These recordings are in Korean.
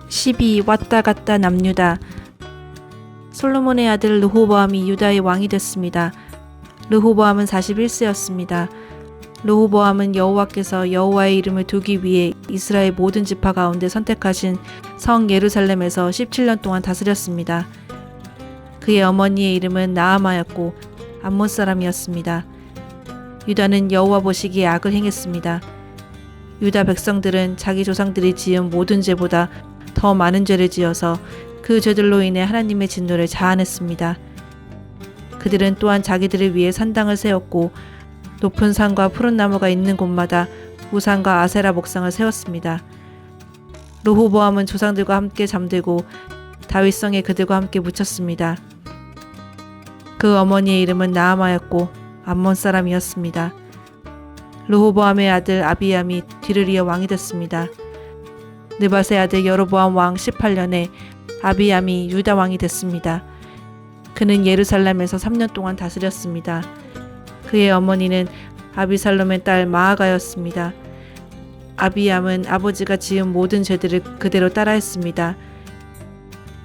시비 왔다 갔다 남유다. 솔로몬의 아들 르호보암이 유다의 왕이 됐습니다. 르호보암은 41세였습니다. 르호보암은 여호와께서 여호와의 이름을 두기 위해 이스라엘 모든 지파 가운데 선택하신 성 예루살렘에서 17년 동안 다스렸습니다. 그의 어머니의 이름은 나아마였고 암몬 사람이었습니다. 유다는 여호와 보시기에 악을 행했습니다. 유다 백성들은 자기 조상들이 지은 모든 죄보다 더 많은 죄를 지어서 그 죄들로 인해 하나님의 진노를 자아냈습니다. 그들은 또한 자기들을 위해 산당을 세웠고 높은 산과 푸른 나무가 있는 곳마다 우상과 아세라 목상을 세웠습니다. 르호보암은 조상들과 함께 잠들고 다윗성에 그들과 함께 묻혔습니다. 그 어머니의 이름은 나아마였고 암몬 사람이었습니다. 르호보암의 아들 아비암이 뒤를 이어 왕이 됐습니다. 느밧의 아들 여로보암 왕 18년에 아비암이 유다 왕이 됐습니다. 그는 예루살렘에서 3년 동안 다스렸습니다. 그의 어머니는 아비살롬의 딸 마아가였습니다. 아비암은 아버지가 지은 모든 죄들을 그대로 따라했습니다.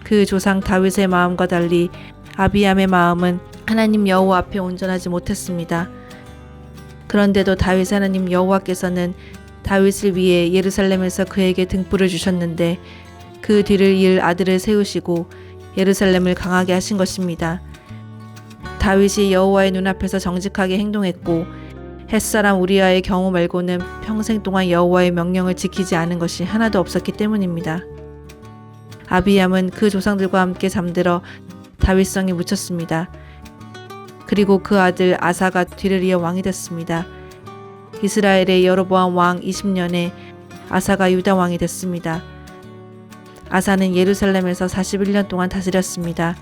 그 조상 다윗의 마음과 달리 아비암의 마음은 하나님 여호와 앞에 온전하지 못했습니다. 그런데도 다윗 하나님 여호와께서는 다윗을 위해 예루살렘에서 그에게 등불을 주셨는데 그 뒤를 이을 아들을 세우시고 예루살렘을 강하게 하신 것입니다. 다윗이 여호와의 눈앞에서 정직하게 행동했고 햇사람 우리아의 경우 말고는 평생 동안 여호와의 명령을 지키지 않은 것이 하나도 없었기 때문입니다. 아비암은 그 조상들과 함께 잠들어 다윗성에 묻혔습니다. 그리고 그 아들 아사가 뒤를 이어 왕이 됐습니다. 이스라엘의 여로보암 왕 20년에 아사가 유다 왕이 됐습니다. 아사는 예루살렘에서 41년 동안 다스렸습니다.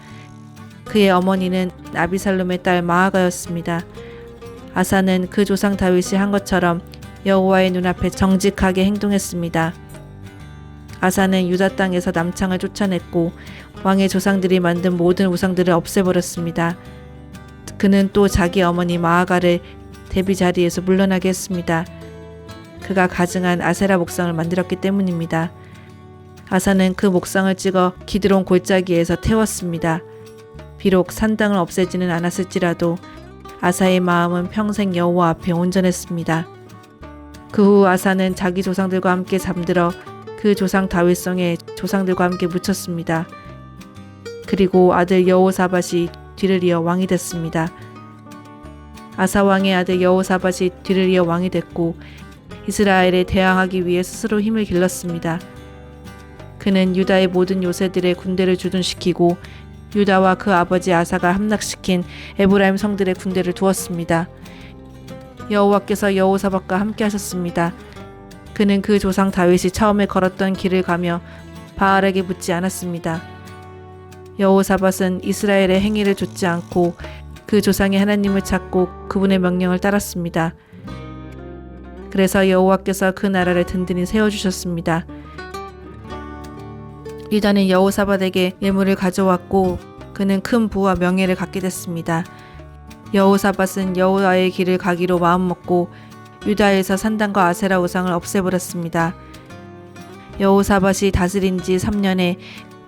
그의 어머니는 아비살롬의 딸 마아가였습니다. 아사는 그 조상 다윗이 한 것처럼 여호와의 눈앞에 정직하게 행동했습니다. 아사는 유다 땅에서 남창을 쫓아냈고 왕의 조상들이 만든 모든 우상들을 없애버렸습니다. 그는 또 자기 어머니 마아가를 대비 자리에서 물러나게 했습니다. 그가 가증한 아세라 목상을 만들었기 때문입니다. 아사는 그 목상을 찍어 기드론 골짜기에서 태웠습니다. 비록 산당을 없애지는 않았을지라도 아사의 마음은 평생 여호와 앞에 온전했습니다. 그 후 아사는 자기 조상들과 함께 잠들어 그 조상 다윗성에 조상들과 함께 묻혔습니다. 그리고 아들 여호사밧이 뒤를 이어 왕이 됐습니다. 아사 왕의 아들 여호사밧이 뒤를 이어 왕이 됐고 이스라엘에 대항하기 위해 스스로 힘을 길렀습니다. 그는 유다의 모든 요새들의 군대를 주둔시키고 유다와 그 아버지 아사가 함락시킨 에브라임 성들의 군대를 두었습니다. 여호와께서 여호사밧과 함께 하셨습니다. 그는 그 조상 다윗이 처음에 걸었던 길을 가며 바알에게 묻지 않았습니다. 여호사밧은 이스라엘의 행위를 좇지 않고 그 조상의 하나님을 찾고 그분의 명령을 따랐습니다. 그래서 여호와께서 그 나라를 든든히 세워주셨습니다. 유다는 여호사밧에게 예물을 가져왔고 그는 큰 부와 명예를 갖게 됐습니다. 여호사밧은 여호와의 길을 가기로 마음먹고 유다에서 산당과 아세라 우상을 없애버렸습니다. 여호사밧이 다스린 지 3년에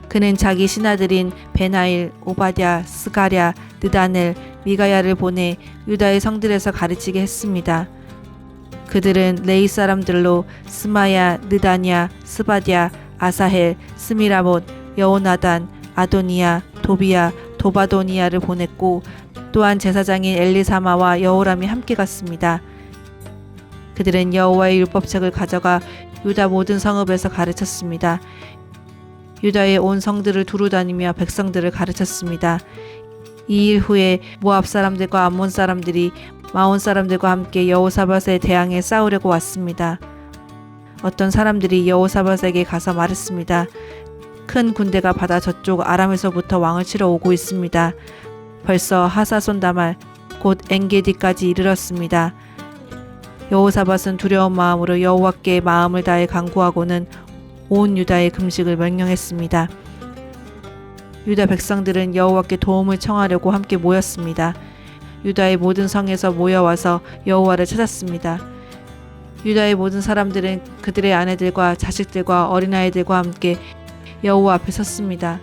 그는 자기 신하들인 베나일, 오바댜, 스가랴, 느다넬, 미가야를 보내 유다의 성들에서 가르치게 했습니다. 그들은 레이 사람들로 스마야, 느다냐, 스바랴, 아사헬, 스미라못, 여호나단, 아도니야, 도비야, 도바도니야를 보냈고 또한 제사장인 엘리사마와 여호람이 함께 갔습니다. 그들은 여호와의 율법책을 가져가 유다 모든 성읍에서 가르쳤습니다. 유다의 온 성들을 두루 다니며 백성들을 가르쳤습니다. 이 일 후에 모압 사람들과 암몬 사람들이 마온 사람들과 함께 여호사밧에 대항해 싸우려고 왔습니다. 어떤 사람들이 여호사밧에게 가서 말했습니다. 큰 군대가 바다 저쪽 아람에서부터 왕을 치러 오고 있습니다. 벌써 하사손다말 곧 엔게디까지 이르렀습니다. 여호사밧은 두려운 마음으로 여호와께 마음을 다해 간구하고는 온 유다의 금식을 명령했습니다. 유다 백성들은 여호와께 도움을 청하려고 함께 모였습니다. 유다의 모든 성에서 모여와서 여호와를 찾았습니다. 유다의 모든 사람들은 그들의 아내들과 자식들과 어린아이들과 함께 여호와 앞에 섰습니다.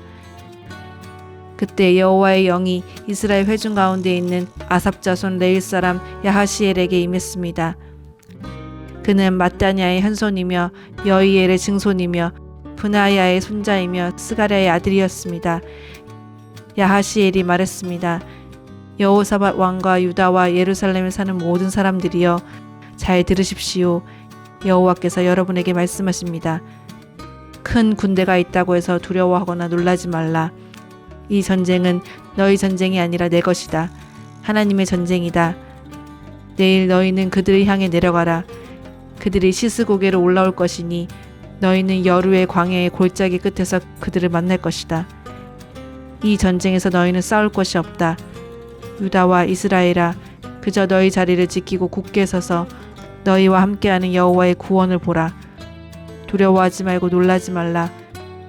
그때 여호와의 영이 이스라엘 회중 가운데 있는 아삽 자손 레위 사람 야하시엘에게 임했습니다. 그는 마따냐의 현손이며 여이엘의 증손이며 브나야의 손자이며 스가랴의 아들이었습니다. 야하시엘이 말했습니다. 여호사밧 왕과 유다와 예루살렘에 사는 모든 사람들이여, 잘 들으십시오. 여호와께서 여러분에게 말씀하십니다. 큰 군대가 있다고 해서 두려워하거나 놀라지 말라. 이 전쟁은 너희 전쟁이 아니라 내 것이다. 하나님의 전쟁이다. 내일 너희는 그들을 향해 내려가라. 그들이 시스고개로 올라올 것이니 너희는 여루의 광야의 골짜기 끝에서 그들을 만날 것이다. 이 전쟁에서 너희는 싸울 것이 없다. 유다와 이스라엘아, 그저 너희 자리를 지키고 굳게 서서 너희와 함께하는 여호와의 구원을 보라. 두려워하지 말고 놀라지 말라.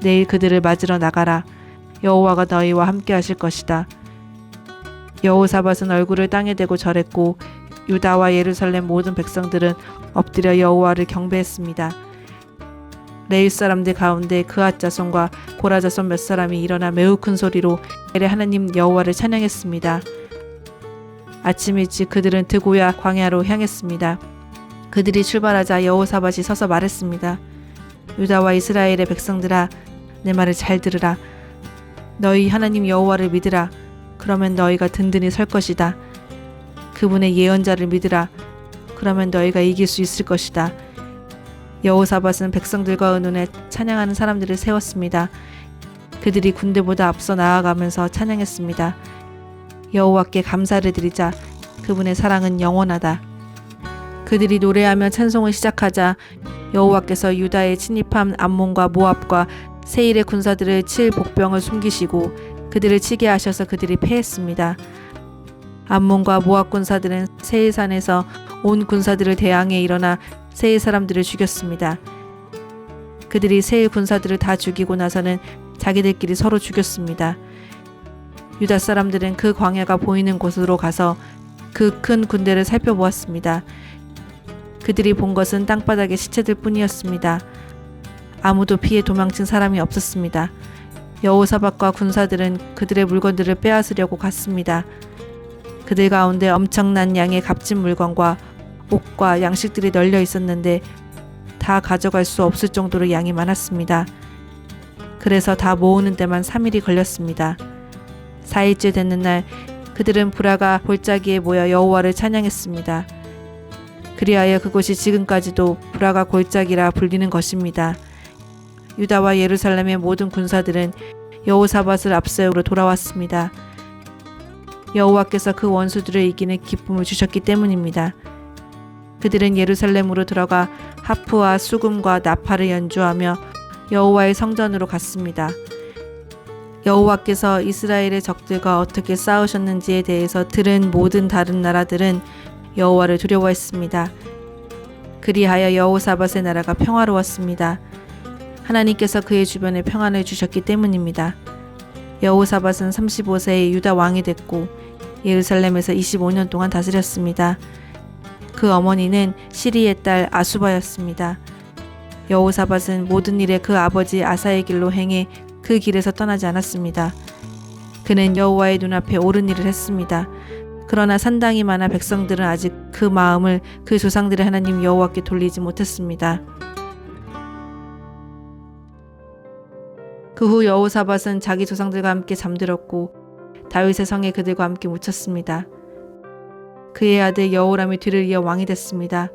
내일 그들을 맞으러 나가라. 여호와가 너희와 함께 하실 것이다. 여호사밧은 얼굴을 땅에 대고 절했고 유다와 예루살렘 모든 백성들은 엎드려 여호와를 경배했습니다. 레위 사람들 가운데 그앗 자손과 고라 자손 몇 사람이 일어나 매우 큰 소리로 엘의 하나님 여호와를 찬양했습니다. 아침 일찍 그들은 드고야 광야로 향했습니다. 그들이 출발하자 여호사밧이 서서 말했습니다. 유다와 이스라엘의 백성들아, 내 말을 잘 들으라. 너희 하나님 여호와를 믿으라. 그러면 너희가 든든히 설 것이다. 그분의 예언자를 믿으라. 그러면 너희가 이길 수 있을 것이다. 여호사밧은 백성들과 의논해 찬양하는 사람들을 세웠습니다. 그들이 군대보다 앞서 나아가면서 찬양했습니다. 여호와께 감사를 드리자. 그분의 사랑은 영원하다. 그들이 노래하며 찬송을 시작하자 여호와께서 유다에 침입한 암몬과 모압과 세일의 군사들을 칠 복병을 숨기시고 그들을 치게 하셔서 그들이 패했습니다. 암몬과 모압 군사들은 세일산에서 온 군사들을 대항해 일어나 세일 사람들을 죽였습니다. 그들이 세일 군사들을 다 죽이고 나서는 자기들끼리 서로 죽였습니다. 유다 사람들은 그 광야가 보이는 곳으로 가서 그 큰 군대를 살펴보았습니다. 그들이 본 것은 땅바닥의 시체들 뿐이었습니다. 아무도 피해 도망친 사람이 없었습니다. 여호사밧과 군사들은 그들의 물건들을 빼앗으려고 갔습니다. 그들 가운데 엄청난 양의 값진 물건과 옷과 양식들이 널려 있었는데 다 가져갈 수 없을 정도로 양이 많았습니다. 그래서 다 모으는 데만 3일이 걸렸습니다. 4일째 됐는 날 그들은 브라가 골짜기에 모여 여호와를 찬양했습니다. 그리하여 그곳이 지금까지도 브라가 골짜기라 불리는 것입니다. 유다와 예루살렘의 모든 군사들은 여호사밧을 앞세우러 돌아왔습니다. 여호와께서 그 원수들을 이기는 기쁨을 주셨기 때문입니다. 그들은 예루살렘으로 들어가 하프와 수금과 나팔을 연주하며 여호와의 성전으로 갔습니다. 여호와께서 이스라엘의 적들과 어떻게 싸우셨는지에 대해서 들은 모든 다른 나라들은 여호와를 두려워했습니다. 그리하여 여호사밧의 나라가 평화로웠습니다. 하나님께서 그의 주변에 평안을 주셨기 때문입니다. 여호사밧은 35세에 유다 왕이 됐고 예루살렘에서 25년 동안 다스렸습니다. 그 어머니는 시리의 딸 아수바였습니다. 여호사밧은 모든 일에 그 아버지 아사의 길로 행해 그 길에서 떠나지 않았습니다. 그는 여호와의 눈앞에 옳은 일을 했습니다. 그러나 산당이 많아 백성들은 아직 그 마음을 그 조상들의 하나님 여호와께 돌리지 못했습니다. 그 후 여호사밧은 자기 조상들과 함께 잠들었고 다윗의 성에 그들과 함께 묻혔습니다. 그의 아들 여호람이 뒤를 이어 왕이 됐습니다.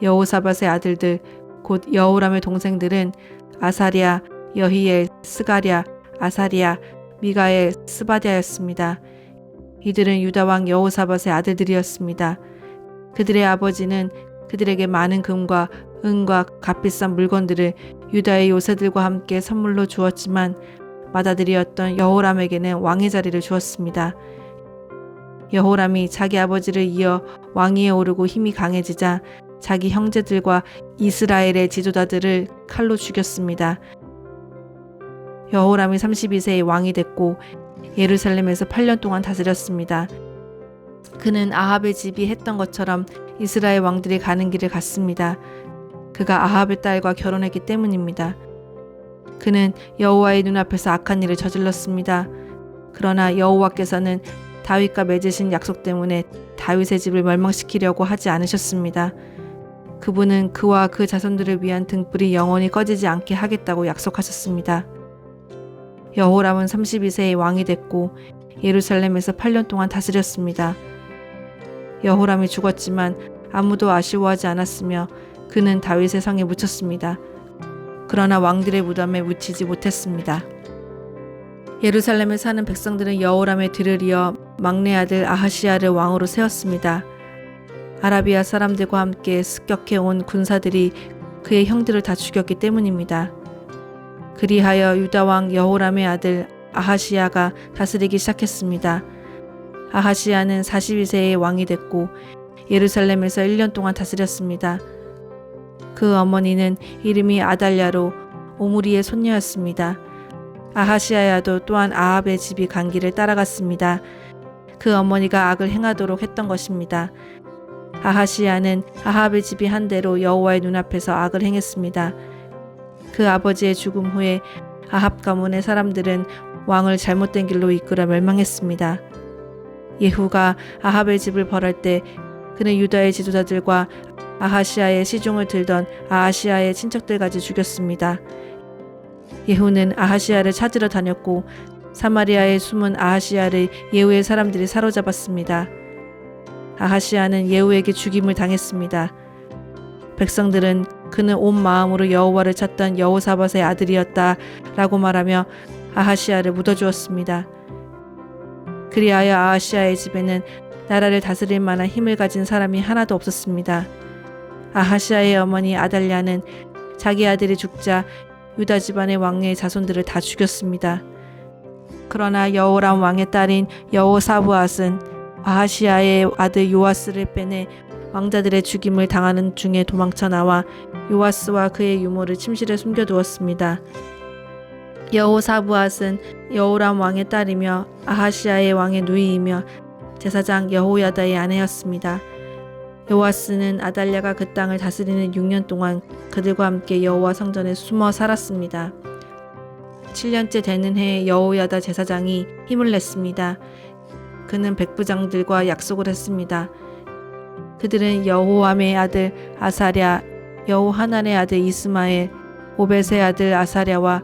여호사밧의 아들들 곧 여호람의 동생들은 아사랴, 여히엘, 스가랴, 아사랴, 미가엘, 스바랴였습니다. 이들은 유다 왕 여호사밧의 아들들이었습니다. 그들의 아버지는 그들에게 많은 금과 은과 값비싼 물건들을 유다의 요새들과 함께 선물로 주었지만 맏아들이었던 여호람에게는 왕의 자리를 주었습니다. 여호람이 자기 아버지를 이어 왕위에 오르고 힘이 강해지자 자기 형제들과 이스라엘의 지도자들을 칼로 죽였습니다. 여호람이 32세에 왕이 됐고 예루살렘에서 8년 동안 다스렸습니다. 그는 아합의 집이 했던 것처럼 이스라엘 왕들이 가는 길을 갔습니다. 그가 아합의 딸과 결혼했기 때문입니다. 그는 여호와의 눈앞에서 악한 일을 저질렀습니다. 그러나 여호와께서는 다윗과 맺으신 약속 때문에 다윗의 집을 멸망시키려고 하지 않으셨습니다. 그분은 그와 그 자손들을 위한 등불이 영원히 꺼지지 않게 하겠다고 약속하셨습니다. 여호람은 32세에 왕이 됐고 예루살렘에서 8년 동안 다스렸습니다. 여호람이 죽었지만 아무도 아쉬워하지 않았으며 그는 다윗의 성에 묻혔습니다. 그러나 왕들의 무덤에 묻히지 못했습니다. 예루살렘에 사는 백성들은 여호람의 뒤를 이어 막내 아들 아하시야를 왕으로 세웠습니다. 아라비아 사람들과 함께 습격해 온 군사들이 그의 형들을 다 죽였기 때문입니다. 그리하여 유다 왕 여호람의 아들 아하시야가 다스리기 시작했습니다. 아하시야는 42세에 왕이 됐고 예루살렘에서 1년 동안 다스렸습니다. 그 어머니는 이름이 아달랴로 오므리의 손녀였습니다. 아하시야야도 또한 아합의 집이 간 길을 따라갔습니다. 그 어머니가 악을 행하도록 했던 것입니다. 아하시야는 아합의 집이 한 대로 여호와의 눈앞에서 악을 행했습니다. 그 아버지의 죽음 후에 아합 가문의 사람들은 왕을 잘못된 길로 이끌어 멸망했습니다. 예후가 아합의 집을 벌할 때 그는 유다의 지도자들과 아하시야의 시종을 들던 아하시야의 친척들까지 죽였습니다. 예후는 아하시야를 찾으러 다녔고 사마리아에 숨은 아하시야를 예후의 사람들이 사로잡았습니다. 아하시야는 예후에게 죽임을 당했습니다. 백성들은 그는 온 마음으로 여호와를 찾던 여호사밧의 아들이었다 라고 말하며 아하시야를 묻어주었습니다. 그리하여 아하시야의 집에는 나라를 다스릴 만한 힘을 가진 사람이 하나도 없었습니다. 아하시야의 어머니 아달랴는 자기 아들이 죽자 유다 집안의 왕의 자손들을 다 죽였습니다. 그러나 여호람 왕의 딸인 여호사브앗은 아하시야의 아들 요아스를 빼내 왕자들의 죽임을 당하는 중에 도망쳐 나와 요아스와 그의 유모를 침실에 숨겨두었습니다. 여호사브앗은 여호람 왕의 딸이며 아하시야의 왕의 누이이며 제사장 여호야다의 아내였습니다. 요아스는 아달랴가 그 땅을 다스리는 6년 동안 그들과 함께 여호와 성전에 숨어 살았습니다. 7년째 되는 해에 여호야다 제사장이 힘을 냈습니다. 그는 백부장들과 약속을 했습니다. 그들은 여호암의 아들 아사랴, 여호하난의 아들 이스마엘, 오벳의 아들 아사랴와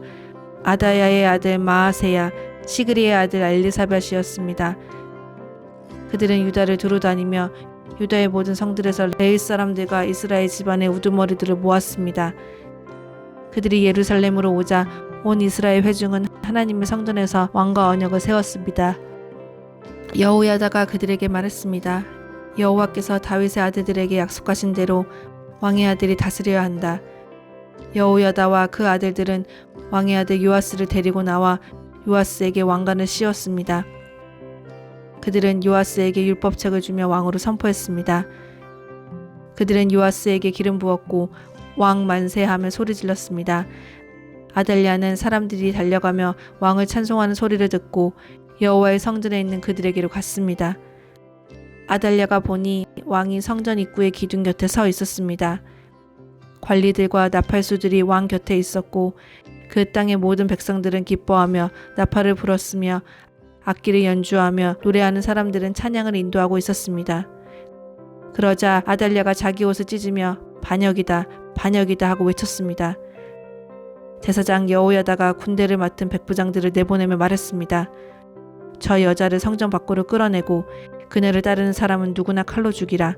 아다야의 아들 마아세야, 시그리의 아들 엘리사벳이었습니다. 그들은 유다를 두루 다니며 유다의 모든 성들에서 레위 사람들과 이스라엘 집안의 우두머리들을 모았습니다. 그들이 예루살렘으로 오자 온 이스라엘 회중은 하나님의 성전에서 왕과 언약을 세웠습니다. 여호야다가 그들에게 말했습니다. 여호와께서 다윗의 아들들에게 약속하신 대로 왕의 아들이 다스려야 한다. 여호야다와 그 아들들은 왕의 아들 요아스를 데리고 나와 요아스에게 왕관을 씌웠습니다. 그들은 요아스에게 율법책을 주며 왕으로 선포했습니다. 그들은 요아스에게 기름 부었고 왕 만세하며 소리 질렀습니다. 아달랴는 사람들이 달려가며 왕을 찬송하는 소리를 듣고 여호와의 성전에 있는 그들에게로 갔습니다. 아달랴가 보니 왕이 성전 입구의 기둥 곁에 서 있었습니다. 관리들과 나팔수들이 왕 곁에 있었고 그 땅의 모든 백성들은 기뻐하며 나팔을 불었으며 악기를 연주하며 노래하는 사람들은 찬양을 인도하고 있었습니다. 그러자 아달랴가 자기 옷을 찢으며 반역이다, 반역이다 하고 외쳤습니다. 제사장 여호야다가 군대를 맡은 백부장들을 내보내며 말했습니다. 저 여자를 성전 밖으로 끌어내고 그녀를 따르는 사람은 누구나 칼로 죽이라.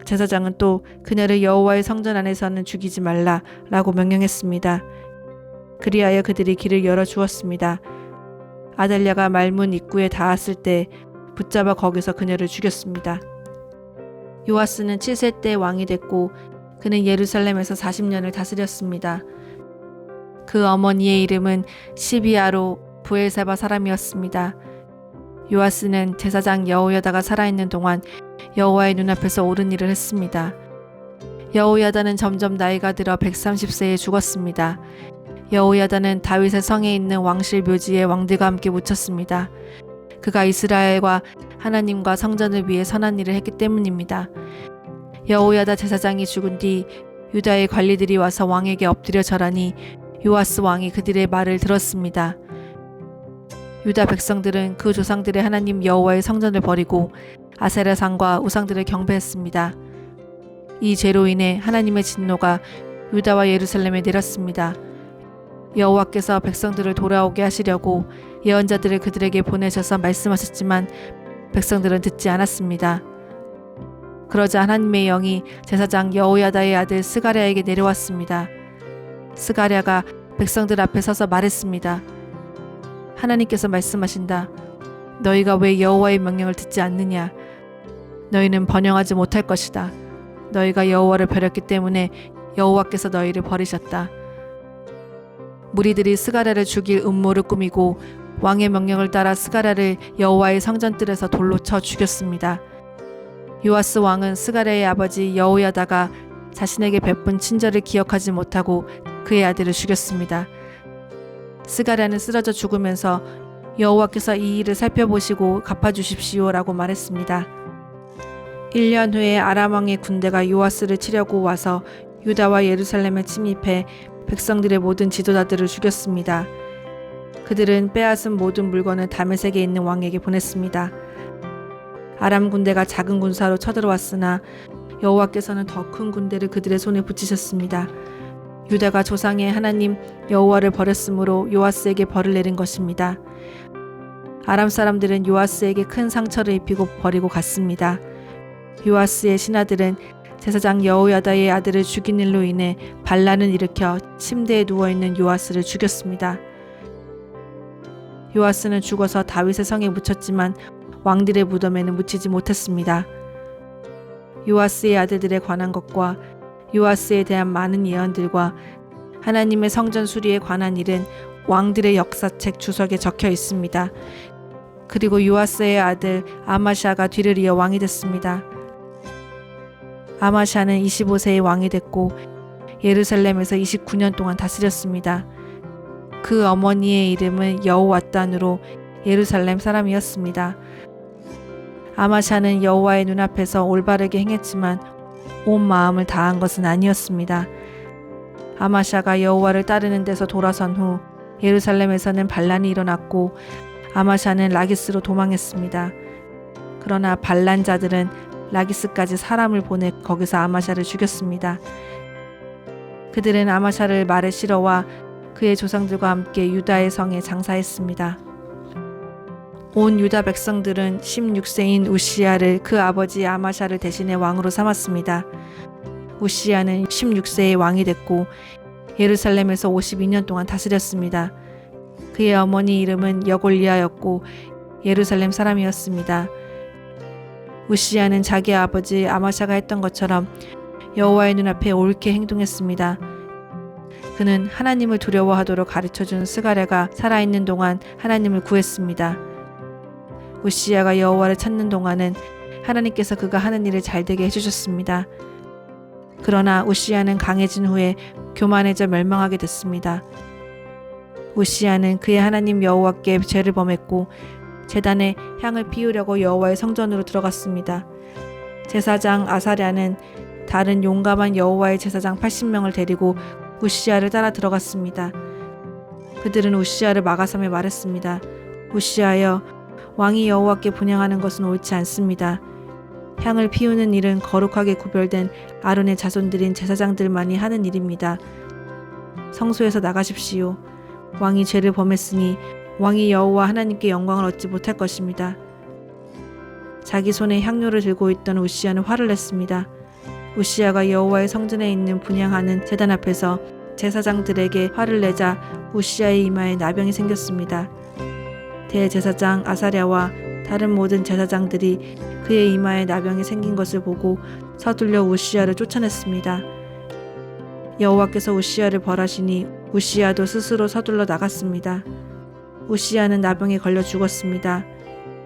제사장은 또 그녀를 여호와의 성전 안에서는 죽이지 말라 라고 명령했습니다. 그리하여 그들이 길을 열어주었습니다. 아달랴가 말문 입구에 닿았을 때 붙잡아 거기서 그녀를 죽였습니다. 요아스는 7세 때 왕이 됐고 그는 예루살렘에서 40년을 다스렸습니다. 그 어머니의 이름은 시비아로 부엘세바 사람이었습니다. 요아스는 제사장 여호야다가 살아있는 동안 여호와의 눈앞에서 옳은 일을 했습니다. 여호야다는 점점 나이가 들어 130세에 죽었습니다. 여호야다는 다윗의 성에 있는 왕실 묘지에 왕들과 함께 묻혔습니다. 그가 이스라엘과 하나님과 성전을 위해 선한 일을 했기 때문입니다. 여호야다 제사장이 죽은 뒤 유다의 관리들이 와서 왕에게 엎드려 절하니 요아스 왕이 그들의 말을 들었습니다. 유다 백성들은 그 조상들의 하나님 여호와의 성전을 버리고 아세라상과 우상들을 경배했습니다. 이 죄로 인해 하나님의 진노가 유다와 예루살렘에 내렸습니다. 여호와께서 백성들을 돌아오게 하시려고 예언자들을 그들에게 보내셔서 말씀하셨지만 백성들은 듣지 않았습니다. 그러자 하나님의 영이 제사장 여호야다의 아들 스가랴에게 내려왔습니다. 스가랴가 백성들 앞에 서서 말했습니다. 하나님께서 말씀하신다. 너희가 왜 여호와의 명령을 듣지 않느냐? 너희는 번영하지 못할 것이다. 너희가 여호와를 버렸기 때문에 여호와께서 너희를 버리셨다. 무리들이 스가랴를 죽일 음모를 꾸미고 왕의 명령을 따라 스가랴를 여호와의 성전뜰에서 돌로 쳐 죽였습니다. 요아스 왕은 스가랴의 아버지 여호야다가 자신에게 베푼 친절을 기억하지 못하고 그의 아들을 죽였습니다. 스가랴는 쓰러져 죽으면서 여호와께서 이 일을 살펴보시고 갚아주십시오라고 말했습니다. 1년 후에 아람 왕의 군대가 요아스를 치려고 와서 유다와 예루살렘에 침입해 백성들의 모든 지도자들을 죽였습니다. 그들은 빼앗은 모든 물건을 다메섹에 있는 왕에게 보냈습니다. 아람 군대가 작은 군사로 쳐들어왔으나 여호와께서는 더 큰 군대를 그들의 손에 붙이셨습니다. 유다가 조상의 하나님 여호와를 버렸으므로 요아스에게 벌을 내린 것입니다. 아람 사람들은 요아스에게 큰 상처를 입히고 버리고 갔습니다. 요아스의 신하들은 제사장 여호야다의 아들을 죽인 일로 인해 반란을 일으켜 침대에 누워있는 요아스를 죽였습니다. 요아스는 죽어서 다윗의 성에 묻혔지만 왕들의 무덤에는 묻히지 못했습니다. 요아스의 아들들에 관한 것과 요아스에 대한 많은 예언들과 하나님의 성전 수리에 관한 일은 왕들의 역사책 주석에 적혀 있습니다. 그리고 요아스의 아들 아마샤가 뒤를 이어 왕이 됐습니다. 아마샤는 25세에 왕이 됐고 예루살렘에서 29년 동안 다스렸습니다. 그 어머니의 이름은 여호와단으로 예루살렘 사람이었습니다. 아마샤는 여호와의 눈앞에서 올바르게 행했지만 온 마음을 다한 것은 아니었습니다. 아마샤가 여호와를 따르는 데서 돌아선 후 예루살렘에서는 반란이 일어났고 아마샤는 라기스로 도망했습니다. 그러나 반란자들은 라기스까지 사람을 보내 거기서 아마샤를 죽였습니다. 그들은 아마샤를 말에 실어와 그의 조상들과 함께 유다의 성에 장사했습니다. 온 유다 백성들은 16세인 우시야를 그 아버지 아마샤를 대신해 왕으로 삼았습니다. 우시야는 16세에 왕이 됐고 예루살렘에서 52년 동안 다스렸습니다. 그의 어머니 이름은 여골리아였고 예루살렘 사람이었습니다. 우시야는 자기 아버지 아마샤가 했던 것처럼 여호와의 눈앞에 옳게 행동했습니다. 그는 하나님을 두려워하도록 가르쳐준 스가랴가 살아있는 동안 하나님을 구했습니다. 우시야가 여호와를 찾는 동안은 하나님께서 그가 하는 일을 잘되게 해주셨습니다. 그러나 우시야는 강해진 후에 교만해져 멸망하게 됐습니다. 우시야는 그의 하나님 여호와께 죄를 범했고 제단에 향을 피우려고 여호와의 성전으로 들어갔습니다. 제사장 아사랴는 다른 용감한 여호와의 제사장 80명을 데리고 우시야를 따라 들어갔습니다. 그들은 우시야를 막아섬에 말했습니다. 우시야여, 왕이 여호와께 분향하는 것은 옳지 않습니다. 향을 피우는 일은 거룩하게 구별된 아론의 자손들인 제사장들만이 하는 일입니다. 성소에서 나가십시오. 왕이 죄를 범했으니 왕이 여호와 하나님께 영광을 얻지 못할 것입니다. 자기 손에 향료를 들고 있던 우시야는 화를 냈습니다. 우시야가 여호와의 성전에 있는 분향하는 제단 앞에서 제사장들에게 화를 내자 우시야의 이마에 나병이 생겼습니다. 대제사장 아사랴와 다른 모든 제사장들이 그의 이마에 나병이 생긴 것을 보고 서둘러 우시야를 쫓아냈습니다. 여호와께서 우시야를 벌하시니 우시야도 스스로 서둘러 나갔습니다. 우시야는 나병에 걸려 죽었습니다.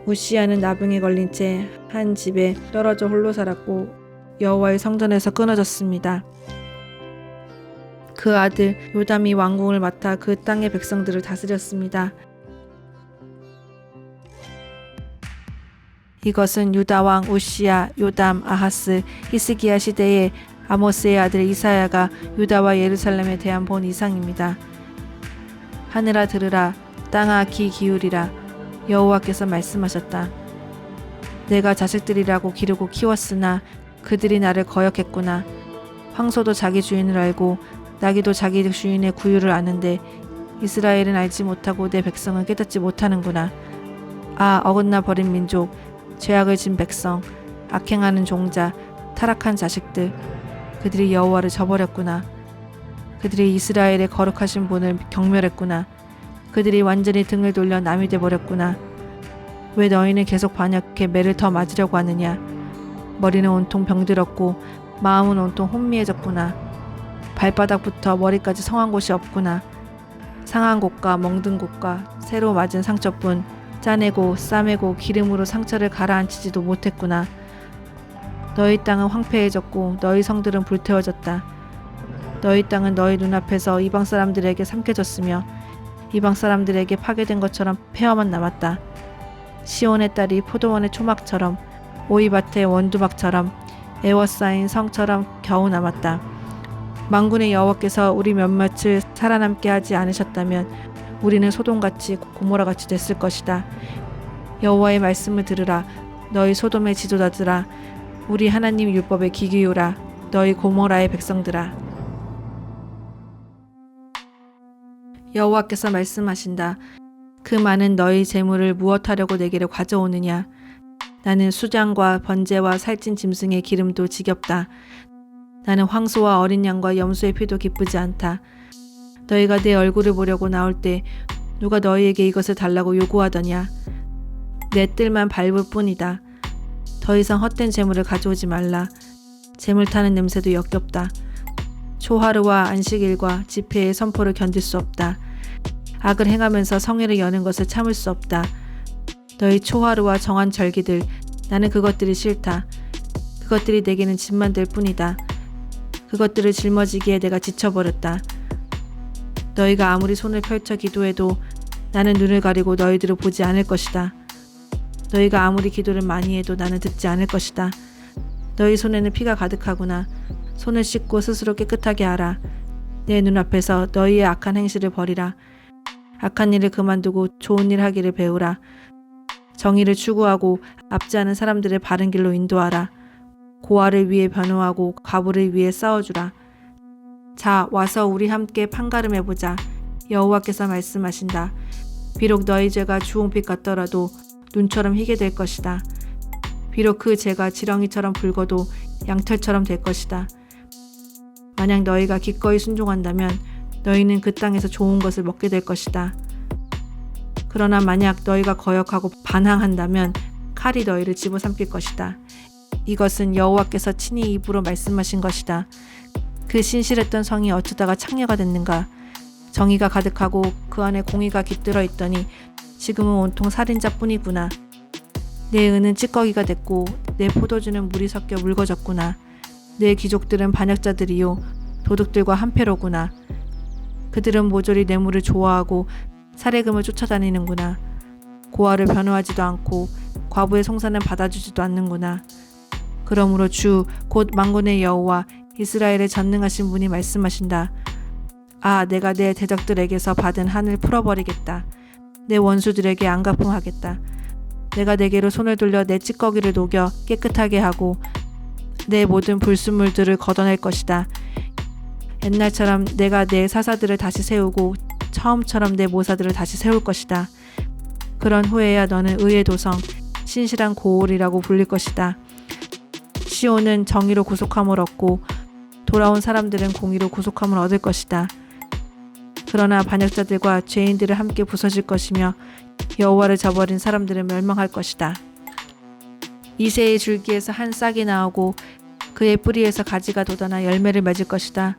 우시야는 나병에 걸린 채 한 집에 떨어져 홀로 살았고 여호와의 성전에서 끊어졌습니다. 그 아들 요담이 왕궁을 맡아 그 땅의 백성들을 다스렸습니다. 이것은 유다 왕 우시야, 요담, 아하스, 히스기야 시대에 아모스의 아들 이사야가 유다와 예루살렘에 대한 본 이상입니다. 하늘아 들으라, 땅아 귀 기울이라. 여호와께서 말씀하셨다. 내가 자식들이라고 기르고 키웠으나 그들이 나를 거역했구나. 황소도 자기 주인을 알고 나귀도 자기 주인의 구유를 아는데 이스라엘은 알지 못하고 내 백성은 깨닫지 못하는구나. 아, 어긋나 버린 민족, 죄악을 진 백성, 악행하는 종자, 타락한 자식들. 그들이 여호와를 저버렸구나. 그들이 이스라엘의 거룩하신 분을 경멸했구나. 그들이 완전히 등을 돌려 남이 돼버렸구나. 왜 너희는 계속 반역해 매를 더 맞으려고 하느냐. 머리는 온통 병들었고 마음은 온통 혼미해졌구나. 발바닥부터 머리까지 성한 곳이 없구나. 상한 곳과 멍든 곳과 새로 맞은 상처뿐 짜내고 싸매고 기름으로 상처를 가라앉히지도 못했구나. 너희 땅은 황폐해졌고 너희 성들은 불태워졌다. 너희 땅은 너희 눈앞에서 이방 사람들에게 삼켜졌으며 이방 사람들에게 파괴된 것처럼 폐허만 남았다. 시온의 딸이 포도원의 초막처럼 오이밭의 원두막처럼 애워싸인 성처럼 겨우 남았다. 만군의 여호와께서 우리 몇몇을 살아남게 하지 않으셨다면 우리는 소돔같이 고모라같이 됐을 것이다. 여호와의 말씀을 들으라. 너희 소돔의 지도자들아, 우리 하나님 율법에 귀 기울라. 너희 고모라의 백성들아. 여호와께서 말씀하신다. 그 많은 너희 재물을 무엇하려고 내게로 가져오느냐. 나는 수장과 번제와 살찐 짐승의 기름도 지겹다. 나는 황소와 어린 양과 염소의 피도 기쁘지 않다. 너희가 내 얼굴을 보려고 나올 때 누가 너희에게 이것을 달라고 요구하더냐. 내 뜰만 밟을 뿐이다. 더 이상 헛된 재물을 가져오지 말라. 재물 타는 냄새도 역겹다. 초하루와 안식일과 집회의 선포를 견딜 수 없다. 악을 행하면서 성회를 여는 것을 참을 수 없다. 너희 초하루와 정한 절기들, 나는 그것들이 싫다. 그것들이 내게는 짐만 될 뿐이다. 그것들을 짊어지기에 내가 지쳐버렸다. 너희가 아무리 손을 펼쳐 기도해도 나는 눈을 가리고 너희들을 보지 않을 것이다. 너희가 아무리 기도를 많이 해도 나는 듣지 않을 것이다. 너희 손에는 피가 가득하구나. 손을 씻고 스스로 깨끗하게 하라. 내 눈앞에서 너희의 악한 행실을 버리라. 악한 일을 그만두고 좋은 일 하기를 배우라. 정의를 추구하고 앞지 않은 사람들을 바른 길로 인도하라. 고아를 위해 변호하고 과부를 위해 싸워주라. 자, 와서 우리 함께 판가름해보자. 여호와께서 말씀하신다. 비록 너희 죄가 주홍빛 같더라도 눈처럼 희게 될 것이다. 비록 그 죄가 지렁이처럼 붉어도 양털처럼 될 것이다. 만약 너희가 기꺼이 순종한다면 너희는 그 땅에서 좋은 것을 먹게 될 것이다. 그러나 만약 너희가 거역하고 반항한다면 칼이 너희를 집어삼킬 것이다. 이것은 여호와께서 친히 입으로 말씀하신 것이다. 그 신실했던 성이 어쩌다가 창녀가 됐는가. 정의가 가득하고 그 안에 공의가 깃들어 있더니 지금은 온통 살인자뿐이구나. 내 은은 찌꺼기가 됐고 내 포도주는 물이 섞여 묽어졌구나. 내 귀족들은 반역자들이요 도둑들과 한패로구나. 그들은 모조리 뇌물을 좋아하고 사례금을 쫓아다니는구나. 고아를 변호하지도 않고 과부의 송사는 받아주지도 않는구나. 그러므로 주 곧 만군의 여호와 이스라엘의 전능하신 분이 말씀하신다. 아, 내가 내 대적들에게서 받은 한을 풀어버리겠다. 내 원수들에게 안갚음하겠다. 내가 내게로 손을 돌려 내 찌꺼기를 녹여 깨끗하게 하고 내 모든 불순물들을 걷어낼 것이다. 옛날처럼 내가 내 사사들을 다시 세우고 처음처럼 내 모사들을 다시 세울 것이다. 그런 후에야 너는 의의 도성, 신실한 고올이라고 불릴 것이다. 시온은 정의로 구속함을 얻고 돌아온 사람들은 공의로 구속함을 얻을 것이다. 그러나 반역자들과 죄인들을 함께 부서질 것이며 여호와를 저버린 사람들은 멸망할 것이다. 이새의 줄기에서 한 싹이 나오고 그의 뿌리에서 가지가 돋아나 열매를 맺을 것이다.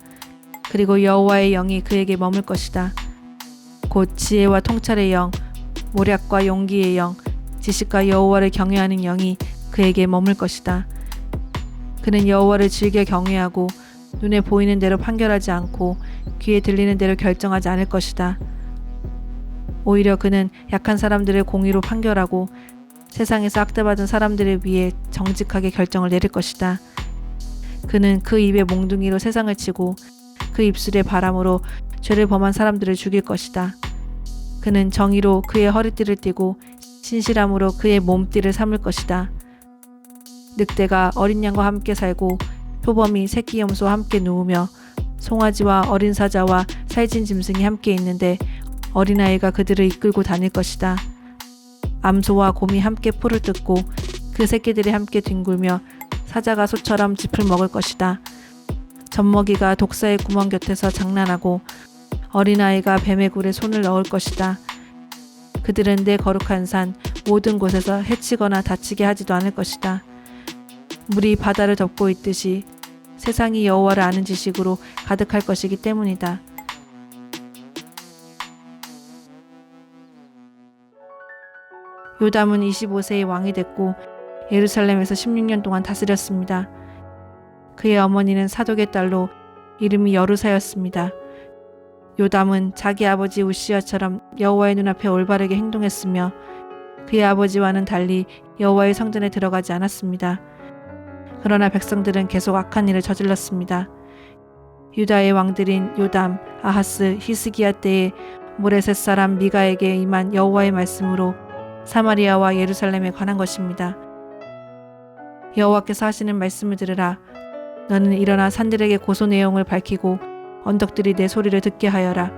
그리고 여호와의 영이 그에게 머물 것이다. 곧 지혜와 통찰의 영, 모략과 용기의 영, 지식과 여호와를 경외하는 영이 그에게 머물 것이다. 그는 여호와를 즐겨 경외하고 눈에 보이는 대로 판결하지 않고 귀에 들리는 대로 결정하지 않을 것이다. 오히려 그는 약한 사람들을 공의로 판결하고 세상에서 학대받은 사람들을 위해 정직하게 결정을 내릴 것이다. 그는 그 입에 몽둥이로 세상을 치고 그 입술의 바람으로 죄를 범한 사람들을 죽일 것이다. 그는 정의로 그의 허리띠를 띠고 신실함으로 그의 몸띠를 삼을 것이다. 늑대가 어린 양과 함께 살고 표범이 새끼 염소와 함께 누우며 송아지와 어린 사자와 살진 짐승이 함께 있는데 어린아이가 그들을 이끌고 다닐 것이다. 암소와 곰이 함께 풀을 뜯고 그 새끼들이 함께 뒹굴며 사자가 소처럼 짚을 먹을 것이다. 젖먹이가 독사의 구멍 곁에서 장난하고 어린아이가 뱀의 굴에 손을 넣을 것이다. 그들은 내 거룩한 산 모든 곳에서 해치거나 다치게 하지도 않을 것이다. 물이 바다를 덮고 있듯이 세상이 여호와를 아는 지식으로 가득할 것이기 때문이다. 요담은 25세의 왕이 됐고 예루살렘에서 16년 동안 다스렸습니다. 그의 어머니는 사독의 딸로 이름이 여루사였습니다. 요담은 자기 아버지 우시아처럼 여호와의 눈앞에 올바르게 행동했으며 그의 아버지와는 달리 여호와의 성전에 들어가지 않았습니다. 그러나 백성들은 계속 악한 일을 저질렀습니다. 유다의 왕들인 요담, 아하스, 히스기야 때에 모레셋 사람 미가에게 임한 여호와의 말씀으로 사마리아와 예루살렘에 관한 것입니다. 여호와께서 하시는 말씀을 들으라. 너는 일어나 산들에게 고소 내용을 밝히고 언덕들이 내 소리를 듣게 하여라.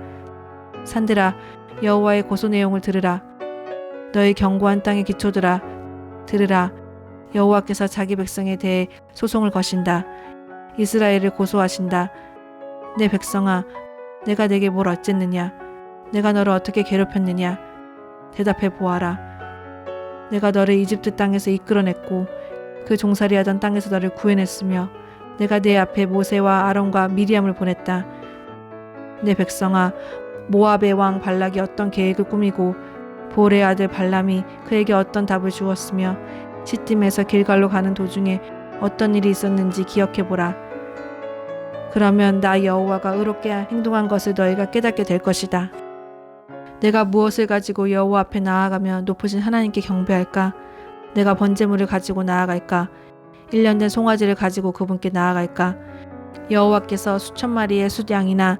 산들아, 여호와의 고소 내용을 들으라. 너의 견고한 땅의 기초들아, 들으라. 여호와께서 자기 백성에 대해 소송을 거신다. 이스라엘을 고소하신다. 내 백성아, 내가 내게 뭘 어쨌느냐? 내가 너를 어떻게 괴롭혔느냐? 대답해 보아라. 내가 너를 이집트 땅에서 이끌어냈고 그 종살이하던 땅에서 너를 구해냈으며 내가 내 앞에 모세와 아론과 미리암을 보냈다. 내 백성아, 모압의 왕 발락이 어떤 계획을 꾸미고 보올의 아들 발람이 그에게 어떤 답을 주었으며 시딤에서 길갈로 가는 도중에 어떤 일이 있었는지 기억해보라. 그러면 나 여호와가 의롭게 행동한 것을 너희가 깨닫게 될 것이다. 내가 무엇을 가지고 여호와 앞에 나아가며 높으신 하나님께 경배할까? 내가 번제물을 가지고 나아갈까? 1년 된 송아지를 가지고 그분께 나아갈까? 여호와께서 수천 마리의 숫양이나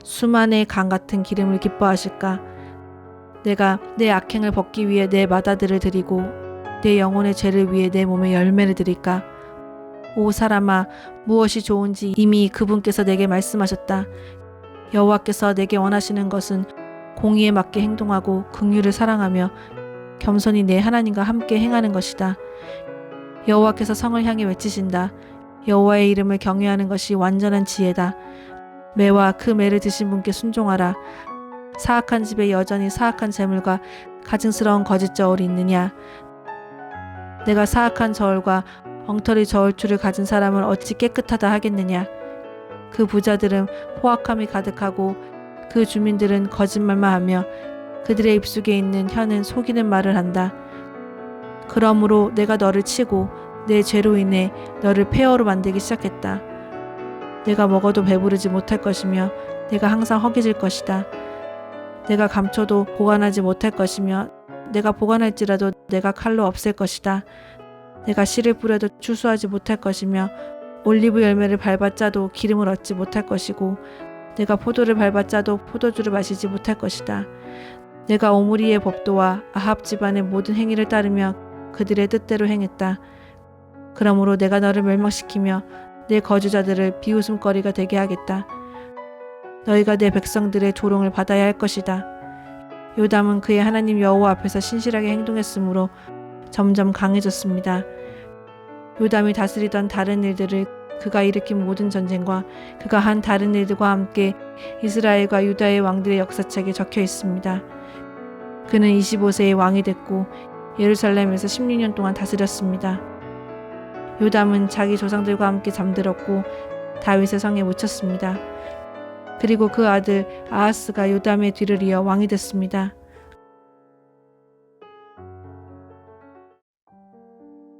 수만의 강 같은 기름을 기뻐하실까? 내가 내 악행을 벗기 위해 내 마다들을 드리고 내 영혼의 죄를 위해 내 몸에 열매를 드릴까? 오 사람아, 무엇이 좋은지 이미 그분께서 내게 말씀하셨다. 여호와께서 내게 원하시는 것은 공의에 맞게 행동하고 긍휼을 사랑하며 겸손히 내 하나님과 함께 행하는 것이다. 여호와께서 성을 향해 외치신다. 여호와의 이름을 경외하는 것이 완전한 지혜다. 매와 그 매를 드신 분께 순종하라. 사악한 집에 여전히 사악한 재물과 가증스러운 거짓 저울이 있느냐? 내가 사악한 저울과 엉터리 저울추를 가진 사람을 어찌 깨끗하다 하겠느냐? 그 부자들은 포악함이 가득하고 그 주민들은 거짓말만 하며 그들의 입속에 있는 혀는 속이는 말을 한다. 그러므로 내가 너를 치고 내 죄로 인해 너를 폐허로 만들기 시작했다. 내가 먹어도 배부르지 못할 것이며 내가 항상 허기질 것이다. 내가 감춰도 보관하지 못할 것이며 내가 보관할지라도 내가 칼로 없앨 것이다. 내가 씨를 뿌려도 추수하지 못할 것이며 올리브 열매를 밟아 짜도 기름을 얻지 못할 것이고 내가 포도를 밟아 짜도 포도주를 마시지 못할 것이다. 내가 오므리의 법도와 아합 집안의 모든 행위를 따르며 그들의 뜻대로 행했다. 그러므로 내가 너를 멸망시키며 내 거주자들을 비웃음거리가 되게 하겠다. 너희가 내 백성들의 조롱을 받아야 할 것이다. 요담은 그의 하나님 여호와 앞에서 신실하게 행동했으므로 점점 강해졌습니다. 요담이 다스리던 다른 일들을 그가 일으킨 모든 전쟁과 그가 한 다른 일들과 함께 이스라엘과 유다의 왕들의 역사책에 적혀 있습니다. 그는 25세의 왕이 됐고 예루살렘에서 16년 동안 다스렸습니다. 요담은 자기 조상들과 함께 잠들었고 다윗의 성에 묻혔습니다. 그리고 그 아들 아하스가 요담의 뒤를 이어 왕이 됐습니다.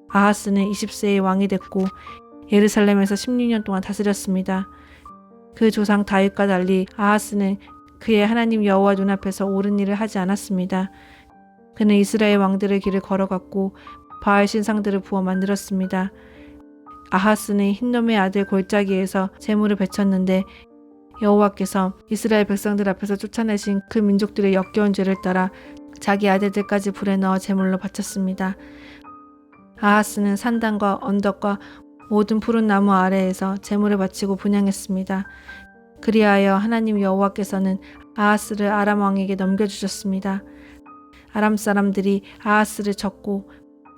아하스는 20세의 왕이 됐고 예루살렘에서 16년 동안 다스렸습니다. 그 조상 다윗과 달리 아하스는 그의 하나님 여호와 눈앞에서 옳은 일을 하지 않았습니다. 그는 이스라엘 왕들의 길을 걸어갔고 바알 신상들을 부어 만들었습니다. 아하스는 흰놈의 아들 골짜기에서 재물을 바쳤는데 여호와께서 이스라엘 백성들 앞에서 쫓아내신 그 민족들의 역겨운 죄를 따라 자기 아들들까지 불에 넣어 제물로 바쳤습니다. 아하스는 산당과 언덕과 모든 푸른 나무 아래에서 제물을 바치고 분향했습니다. 그리하여 하나님 여호와께서는 아하스를 아람 왕에게 넘겨주셨습니다. 아람 사람들이 아하스를 쳤고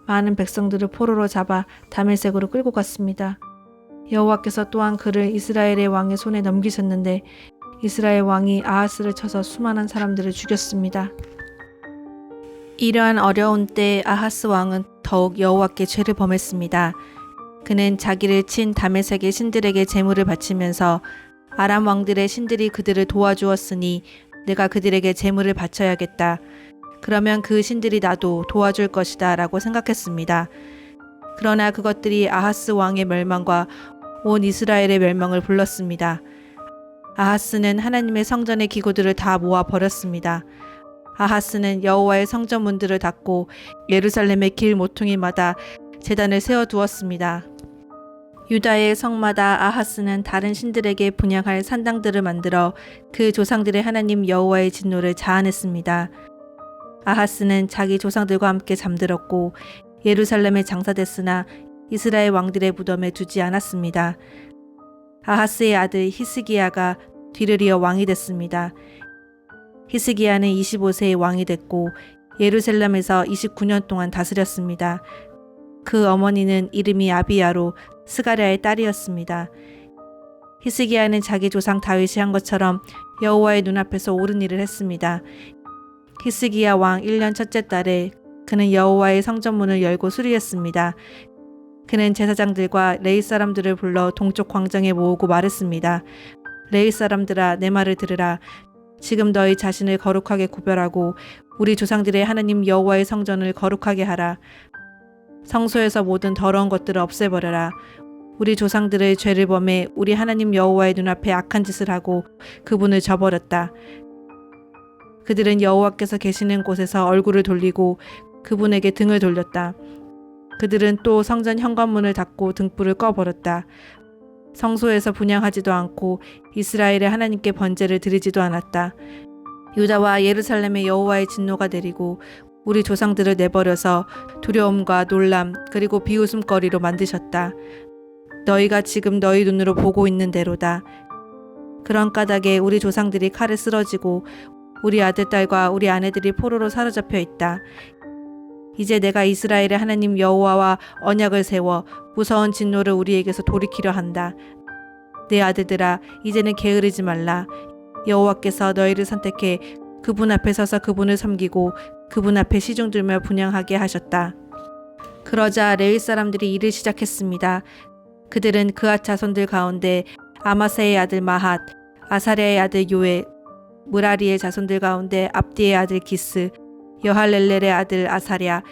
많은 백성들을 포로로 잡아 다메섹으로 끌고 갔습니다. 여호와께서 또한 그를 이스라엘의 왕의 손에 넘기셨는데 이스라엘 왕이 아하스를 쳐서 수많은 사람들을 죽였습니다. 이러한 어려운 때에 아하스 왕은 더욱 여호와께 죄를 범했습니다. 그는 자기를 친 다메섹의 신들에게 제물을 바치면서 아람 왕들의 신들이 그들을 도와주었으니 내가 그들에게 제물을 바쳐야겠다. 그러면 그 신들이 나도 도와줄 것이다 라고 생각했습니다. 그러나 그것들이 아하스 왕의 멸망과 온 이스라엘의 멸망을 불렀습니다. 아하스는 하나님의 성전의 기구들을 다 모아 버렸습니다. 아하스는 여호와의 성전 문들을 닫고 예루살렘의 길 모퉁이마다 제단을 세워두었습니다. 유다의 성마다 아하스는 다른 신들에게 분향할 산당들을 만들어 그 조상들의 하나님 여호와의 진노를 자아냈습니다. 아하스는 자기 조상들과 함께 잠들었고 예루살렘에 장사됐으나 이스라엘 왕들의 무덤에 두지 않았습니다. 아하스의 아들 히스기야가 뒤를 이어 왕이 됐습니다. 히스기야는 25세에 왕이 됐고 예루살렘에서 29년 동안 다스렸습니다. 그 어머니는 이름이 아비야로 스가랴의 딸이었습니다. 히스기야는 자기 조상 다윗이 한 것처럼 여호와의 눈앞에서 옳은 일을 했습니다. 히스기야 왕 1년 첫째 달에 그는 여호와의 성전문을 열고 수리했습니다. 그는 제사장들과 레위 사람들을 불러 동쪽 광장에 모으고 말했습니다. 레위 사람들아, 내 말을 들으라. 지금 너희 자신을 거룩하게 구별하고 우리 조상들의 하나님 여호와의 성전을 거룩하게 하라. 성소에서 모든 더러운 것들을 없애버려라. 우리 조상들의 죄를 범해 우리 하나님 여호와의 눈앞에 악한 짓을 하고 그분을 저버렸다. 그들은 여호와께서 계시는 곳에서 얼굴을 돌리고 그분에게 등을 돌렸다. 그들은 또 성전 현관문을 닫고 등불을 꺼버렸다. 성소에서 분향하지도 않고 이스라엘의 하나님께 번제를 드리지도 않았다. 유다와 예루살렘의 여호와의 진노가 내리고 우리 조상들을 내버려서 두려움과 놀람 그리고 비웃음거리로 만드셨다. 너희가 지금 너희 눈으로 보고 있는 대로다. 그런 까닭에 우리 조상들이 칼에 쓰러지고 우리 아들딸과 우리 아내들이 포로로 사로잡혀 있다. 이제 내가 이스라엘의 하나님 여호와와 언약을 세워 무서운 진노를 우리에게서 돌이키려 한다. 내 아들들아, 이제는 게으르지 말라. 여호와께서 너희를 선택해 그분 앞에 서서 그분을 섬기고 그분 앞에 시중 들며 분향하게 하셨다. 그러자 레위 사람들이 일을 시작했습니다. 그들은 그앗 자손들 가운데 아마세의 아들 마핫, 아사랴의 아들 요엘, 무라리의 자손들 가운데 압디의 아들 기스, 여할렐렐의 아들 아사랴,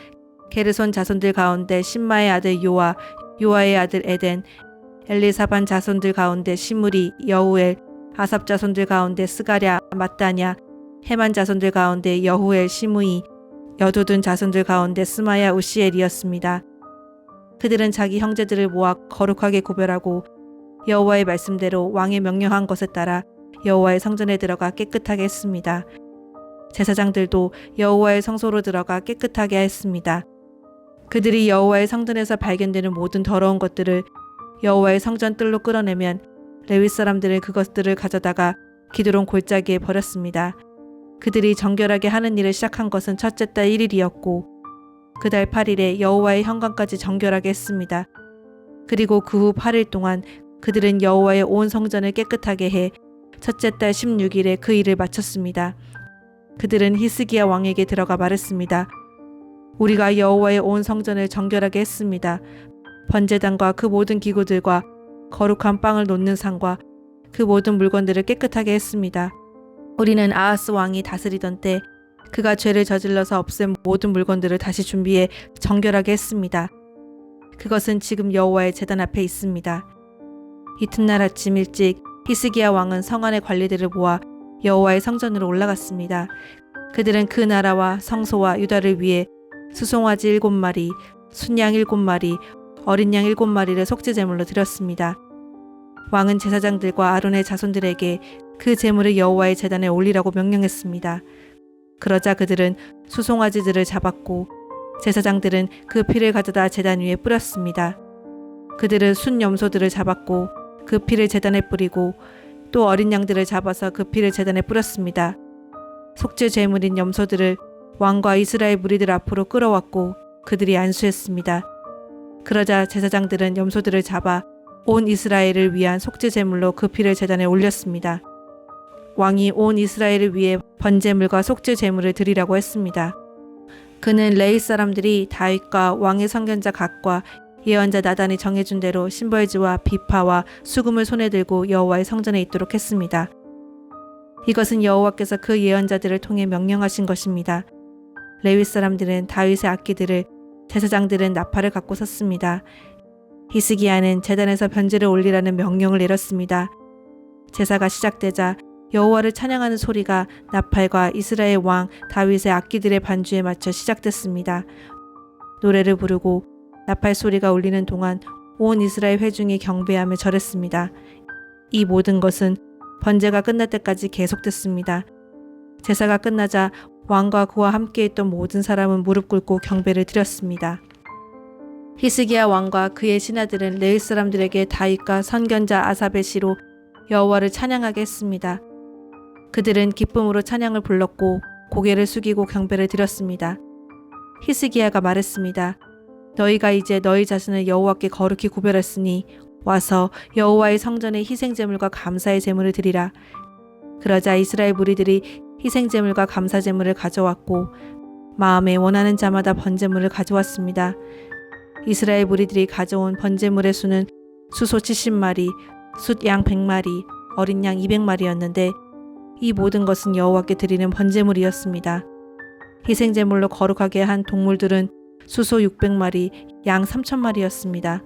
게르손 자손들 가운데 심마의 아들 요아, 요아의 아들 에덴, 엘리사반 자손들 가운데 시므리, 여우엘, 아삽 자손들 가운데 스가랴, 마따냐, 헤만 자손들 가운데 여후엘, 시므이, 여두둔 자손들 가운데 스마야, 우시엘이었습니다. 그들은 자기 형제들을 모아 거룩하게 구별하고 여호와의 말씀대로 왕의 명령한 것에 따라 여호와의 성전에 들어가 깨끗하게 했습니다. 제사장들도 여호와의 성소로 들어가 깨끗하게 했습니다. 그들이 여호와의 성전에서 발견되는 모든 더러운 것들을 여호와의 성전 뜰로 끌어내면 레위 사람들은 그것들을 가져다가 기드론 골짜기에 버렸습니다. 그들이 정결하게 하는 일을 시작한 것은 첫째 달 1일이었고 그 달 8일에 여호와의 현관까지 정결하게 했습니다. 그리고 그 후 8일 동안 그들은 여호와의 온 성전을 깨끗하게 해 첫째 달 16일에 그 일을 마쳤습니다. 그들은 히스기야 왕에게 들어가 말했습니다. 우리가 여호와의 온 성전을 정결하게 했습니다. 번제단과 그 모든 기구들과 거룩한 빵을 놓는 상과 그 모든 물건들을 깨끗하게 했습니다. 우리는 아하스 왕이 다스리던 때 그가 죄를 저질러서 없앤 모든 물건들을 다시 준비해 정결하게 했습니다. 그것은 지금 여호와의 제단 앞에 있습니다. 이튿날 아침 일찍 히스기야 왕은 성안의 관리들을 모아 여호와의 성전으로 올라갔습니다. 그들은 그 나라와 성소와 유다를 위해 수송아지 7마리, 순양 7마리, 어린 양 7마리를 속죄제물로 드렸습니다. 왕은 제사장들과 아론의 자손들에게 그 제물을 여호와의 제단에 올리라고 명령했습니다. 그러자 그들은 수송아지들을 잡았고 제사장들은 그 피를 가져다 제단 위에 뿌렸습니다. 그들은 순 염소들을 잡았고 그 피를 제단에 뿌리고 또 어린 양들을 잡아서 그 피를 제단에 뿌렸습니다. 속죄 제물인 염소들을 왕과 이스라엘 무리들 앞으로 끌어왔고 그들이 안수했습니다. 그러자 제사장들은 염소들을 잡아 온 이스라엘을 위한 속죄 제물로 그 피를 제단에 올렸습니다. 왕이 온 이스라엘을 위해 번제물과 속죄 제물을 드리라고 했습니다. 그는 레위 사람들이 다윗과 왕의 선견자 갓과 예언자 나단이 정해준 대로 심벌지와 비파와 수금을 손에 들고 여호와의 성전에 있도록 했습니다. 이것은 여호와께서 그 예언자들을 통해 명령하신 것입니다. 레위 사람들은 다윗의 악기들을, 제사장들은 나팔을 갖고 섰습니다. 히스기야는 제단에서 번제를 올리라는 명령을 내렸습니다. 제사가 시작되자 여호와를 찬양하는 소리가 나팔과 이스라엘 왕 다윗의 악기들의 반주에 맞춰 시작됐습니다. 노래를 부르고 나팔 소리가 울리는 동안 온 이스라엘 회중이 경배하며 절했습니다. 이 모든 것은 번제가 끝날 때까지 계속됐습니다. 제사가 끝나자 왕과 그와 함께 있던 모든 사람은 무릎 꿇고 경배를 드렸습니다. 히스기야 왕과 그의 신하들은 레위 사람들에게 다윗과 선견자 아삽의 시로 여호와를 찬양하게 했습니다. 그들은 기쁨으로 찬양을 불렀고 고개를 숙이고 경배를 드렸습니다. 히스기야가 말했습니다. 너희가 이제 너희 자신을 여호와께 거룩히 구별했으니 와서 여호와의 성전에 희생제물과 감사의 제물을 드리라. 그러자 이스라엘 무리들이 희생제물과 감사제물을 가져왔고 마음에 원하는 자마다 번제물을 가져왔습니다. 이스라엘 무리들이 가져온 번제물의 수는 수소 70마리, 숫양 100마리, 어린 양 200마리였는데 이 모든 것은 여호와께 드리는 번제물이었습니다. 희생제물로 거룩하게 한 동물들은 수소 600마리, 양 3000마리였습니다.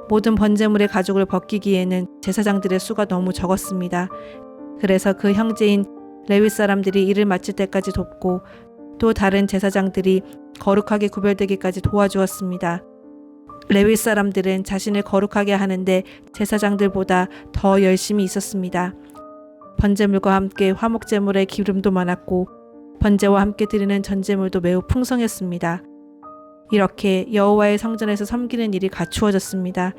모든 번제물의 가죽을 벗기기에는 제사장들의 수가 너무 적었습니다. 그래서 그 형제인 레위 사람들이 일을 마칠 때까지 돕고 또 다른 제사장들이 거룩하게 구별되기까지 도와주었습니다. 레위 사람들은 자신을 거룩하게 하는데 제사장들보다 더 열심히 있었습니다. 번제물과 함께 화목제물의 기름도 많았고 번제와 함께 드리는 전제물도 매우 풍성했습니다. 이렇게 여호와의 성전에서 섬기는 일이 갖추어졌습니다.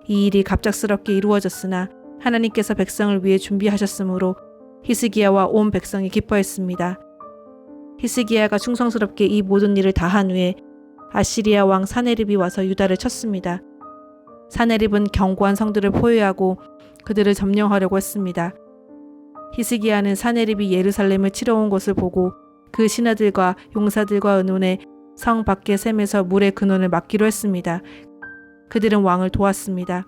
이 일이 갑작스럽게 이루어졌으나 하나님께서 백성을 위해 준비하셨으므로 히스기야와 온 백성이 기뻐했습니다. 히스기야가 충성스럽게 이 모든 일을 다한 후에 아시리아 왕 사네립이 와서 유다를 쳤습니다. 사네립은 견고한 성들을 포위하고 그들을 점령하려고 했습니다. 히스기야는 사네립이 예루살렘을 치러 온 것을 보고 그 신하들과 용사들과 의논해 성 밖의 샘에서 물의 근원을 막기로 했습니다. 그들은 왕을 도왔습니다.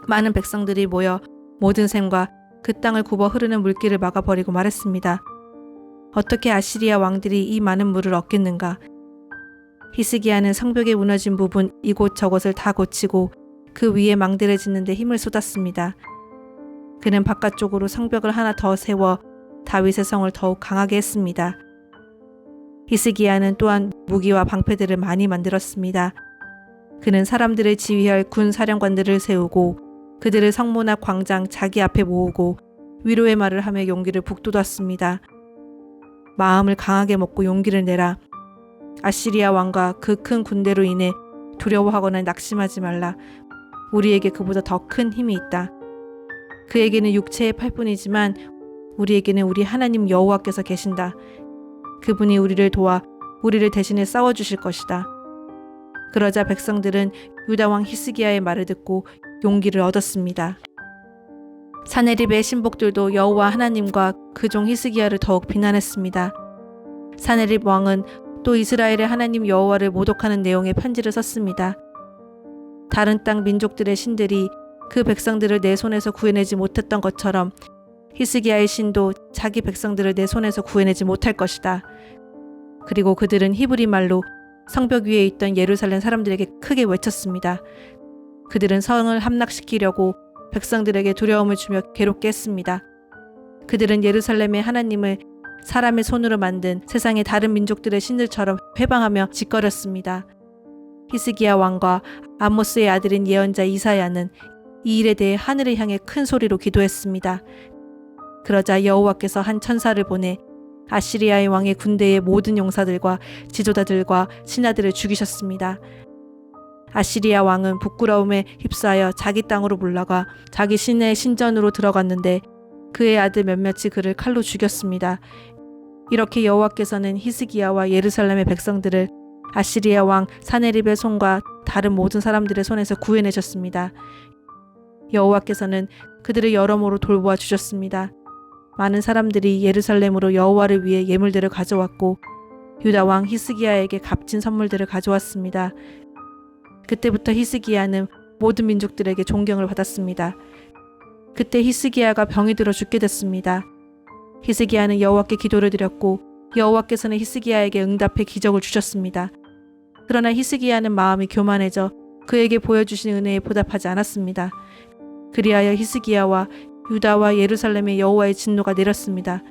많은 백성들이 모여 모든 샘과 그 땅을 굽어 흐르는 물길을 막아버리고 말했습니다. 어떻게 아시리아 왕들이 이 많은 물을 얻겠는가? 히스기야는 성벽에 무너진 부분 이곳저곳을 다 고치고 그 위에 망대를 짓는 데 힘을 쏟았습니다. 그는 바깥쪽으로 성벽을 하나 더 세워 다윗의 성을 더욱 강하게 했습니다. 히스기야는 또한 무기와 방패들을 많이 만들었습니다. 그는 사람들을 지휘할 군 사령관들을 세우고 그들을 성문 앞 광장 자기 앞에 모으고 위로의 말을 하며 용기를 북돋았습니다. 마음을 강하게 먹고 용기를 내라. 아시리아 왕과 그 큰 군대로 인해 두려워하거나 낙심하지 말라. 우리에게 그보다 더 큰 힘이 있다. 그에게는 육체의 팔뿐이지만 우리에게는 우리 하나님 여호와께서 계신다. 그분이 우리를 도와 우리를 대신해 싸워주실 것이다. 그러자 백성들은 유다 왕 히스기야의 말을 듣고 용기를 얻었습니다. 사네립의 신복들도 여호와 하나님과 그 종 히스기야를 더욱 비난했습니다. 사네립 왕은 또 이스라엘의 하나님 여호와를 모독하는 내용의 편지를 썼습니다. 다른 땅 민족들의 신들이 그 백성들을 내 손에서 구해내지 못했던 것처럼 히스기야의 신도 자기 백성들을 내 손에서 구해내지 못할 것이다. 그리고 그들은 히브리 말로 성벽 위에 있던 예루살렘 사람들에게 크게 외쳤습니다. 그들은 성을 함락시키려고 백성들에게 두려움을 주며 괴롭게 했습니다. 그들은 예루살렘의 하나님을 사람의 손으로 만든 세상의 다른 민족들의 신들처럼 회방하며 짓거렸습니다. 히스기야 왕과 아모스의 아들인 예언자 이사야는 이 일에 대해 하늘을 향해 큰 소리로 기도했습니다. 그러자 여호와께서 한 천사를 보내 아시리아의 왕의 군대의 모든 용사들과 지도자들과 신하들을 죽이셨습니다. 아시리아 왕은 부끄러움에 휩싸여 자기 땅으로 물러가 자기 신의 신전으로 들어갔는데 그의 아들 몇몇이 그를 칼로 죽였습니다. 이렇게 여호와께서는 히스기야와 예루살렘의 백성들을 아시리아 왕 사네립의 손과 다른 모든 사람들의 손에서 구해내셨습니다. 여호와께서는 그들을 여러모로 돌보아 주셨습니다. 많은 사람들이 예루살렘으로 여호와를 위해 예물들을 가져왔고 유다 왕 히스기야에게 값진 선물들을 가져왔습니다. 그때부터 히스기야는 모든 민족들에게 존경을 받았습니다. 그때 히스기야가 병이 들어 죽게 됐습니다. 히스기야는 여호와께 기도를 드렸고 여호와께서는 히스기야에게 응답해 기적을 주셨습니다. 그러나 히스기야는 마음이 교만해져 그에게 보여주신 은혜에 보답하지 않았습니다. 그리하여 히스기야와 유다와 예루살렘의 여호와의 진노가 내렸습니다.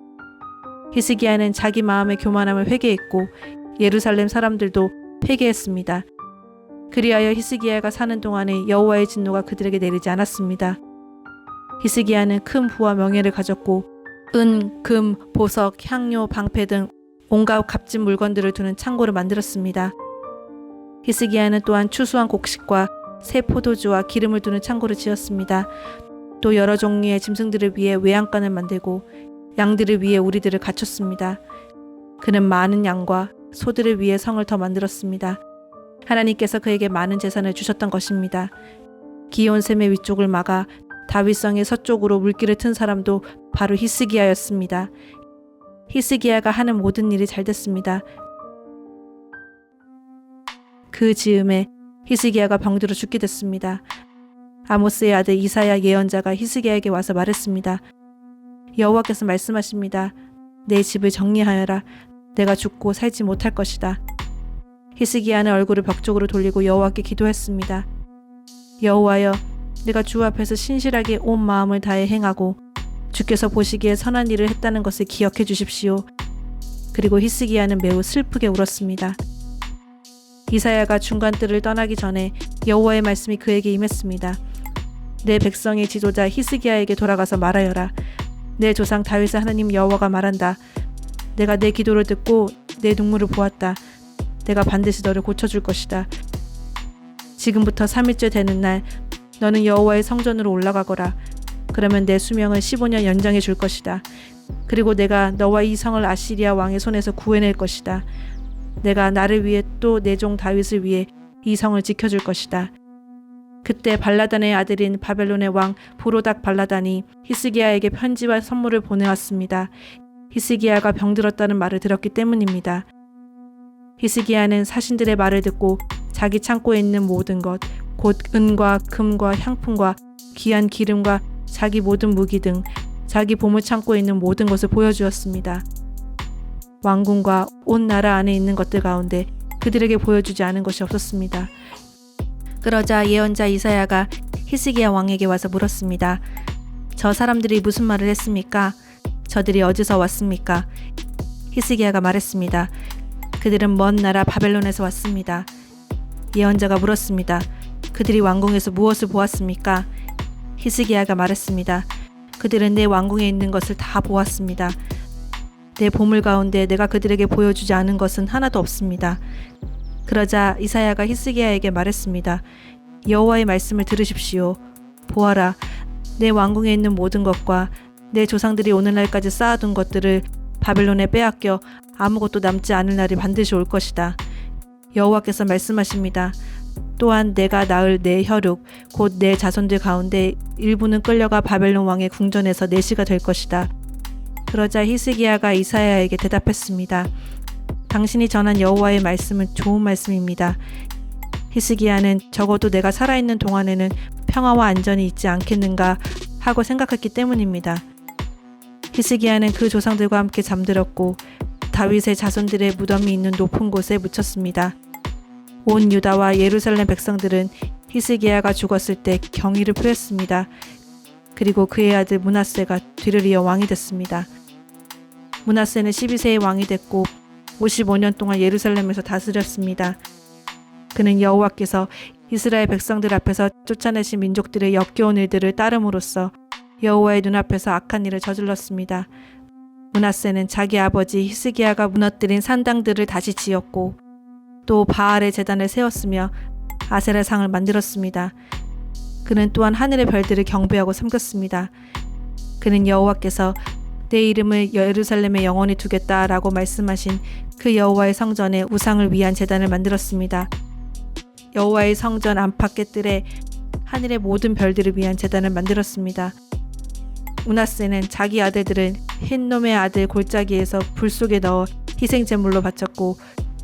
히스기야는 자기 마음의 교만함을 회개했고 예루살렘 사람들도 회개했습니다. 그리하여 히스기야가 사는 동안에 여호와의 진노가 그들에게 내리지 않았습니다. 히스기야는 큰 부와 명예를 가졌고 은, 금, 보석, 향료, 방패 등 온갖 값진 물건들을 두는 창고를 만들었습니다. 히스기야는 또한 추수한 곡식과 새 포도주와 기름을 두는 창고를 지었습니다. 또 여러 종류의 짐승들을 위해 외양간을 만들고 양들을 위해 우리들을 갖췄습니다. 그는 많은 양과 소들을 위해 성을 더 만들었습니다. 하나님께서 그에게 많은 재산을 주셨던 것입니다. 기온샘의 위쪽을 막아 다윗성의 서쪽으로 물길을 튼 사람도 바로 히스기야였습니다. 히스기야가 하는 모든 일이 잘 됐습니다. 그 즈음에 히스기야가 병들어 죽게 됐습니다. 아모스의 아들 이사야 예언자가 히스기야에게 와서 말했습니다. 여호와께서 말씀하십니다. 내 집을 정리하여라. 내가 죽고 살지 못할 것이다. 히스기야는 얼굴을 벽 쪽으로 돌리고 여호와께 기도했습니다. 여호와여, 내가 주 앞에서 신실하게 온 마음을 다해 행하고 주께서 보시기에 선한 일을 했다는 것을 기억해 주십시오. 그리고 히스기야는 매우 슬프게 울었습니다. 이사야가 중간뜰을 떠나기 전에 여호와의 말씀이 그에게 임했습니다. 내 백성의 지도자 히스기야에게 돌아가서 말하여라. 내 조상 다윗의 하나님 여호와가 말한다. 내가 내 기도를 듣고 내 눈물을 보았다. 내가 반드시 너를 고쳐줄 것이다. 지금부터 3일째 되는 날 너는 여호와의 성전으로 올라가거라. 그러면 내 수명을 15년 연장해 줄 것이다. 그리고 내가 너와 이 성을 아시리아 왕의 손에서 구해낼 것이다. 내가 나를 위해 또 내 종 다윗을 위해 이 성을 지켜줄 것이다. 그때 발라단의 아들인 바벨론의 왕 브로닥 발라단이 히스기야에게 편지와 선물을 보내왔습니다. 히스기야가 병들었다는 말을 들었기 때문입니다. 히스기야는 사신들의 말을 듣고 자기 창고에 있는 모든 것, 곧 은과 금과 향품과 귀한 기름과 자기 모든 무기 등 자기 보물 창고에 있는 모든 것을 보여주었습니다. 왕궁과 온 나라 안에 있는 것들 가운데 그들에게 보여주지 않은 것이 없었습니다. 그러자 예언자 이사야가 히스기야 왕에게 와서 물었습니다. 저 사람들이 무슨 말을 했습니까? 저들이 어디서 왔습니까? 히스기야가 말했습니다. 그들은 먼 나라 바벨론에서 왔습니다. 예언자가 물었습니다. 그들이 왕궁에서 무엇을 보았습니까? 히스기야가 말했습니다. 그들은 내 왕궁에 있는 것을 다 보았습니다. 내 보물 가운데 내가 그들에게 보여주지 않은 것은 하나도 없습니다. 그러자 이사야가 히스기야에게 말했습니다. 여호와의 말씀을 들으십시오. 보아라, 내 왕궁에 있는 모든 것과 내 조상들이 오늘날까지 쌓아둔 것들을 바벨론에 빼앗겨 아무것도 남지 않을 날이 반드시 올 것이다. 여호와께서 말씀하십니다. 또한 내가 낳을 내 혈육, 곧 내 자손들 가운데 일부는 끌려가 바벨론 왕의 궁전에서 내시가 될 것이다. 그러자 히스기야가 이사야에게 대답했습니다. 당신이 전한 여호와의 말씀은 좋은 말씀입니다. 히스기야는 적어도 내가 살아있는 동안에는 평화와 안전이 있지 않겠는가 하고 생각했기 때문입니다. 히스기야는 그 조상들과 함께 잠들었고 다윗의 자손들의 무덤이 있는 높은 곳에 묻혔습니다. 온 유다와 예루살렘 백성들은 히스기야가 죽었을 때 경의를 표했습니다. 그리고 그의 아들 므낫세가 뒤를 이어 왕이 됐습니다. 므낫세는 12세의 왕이 됐고 55년 동안 예루살렘에서 다스렸습니다. 그는 여호와께서 이스라엘 백성들 앞에서 쫓아내신 민족들의 역겨운 일들을 따름으로써 여호와의 눈앞에서 악한 일을 저질렀습니다. 므낫세는 자기 아버지 히스기야가 무너뜨린 산당들을 다시 지었고 또 바알의 제단을 세웠으며 아세라상을 만들었습니다. 그는 또한 하늘의 별들을 경배하고 섬겼습니다. 그는 여호와께서 내 이름을 예루살렘에 영원히 두겠다라고 말씀하신 그 여호와의 성전에 우상을 위한 제단을 만들었습니다. 여호와의 성전 안팎 뜰에 하늘의 모든 별들을 위한 제단을 만들었습니다. 므낫세는 자기 아들들을 흰놈의 아들 골짜기에서 불 속에 넣어 희생제물로 바쳤고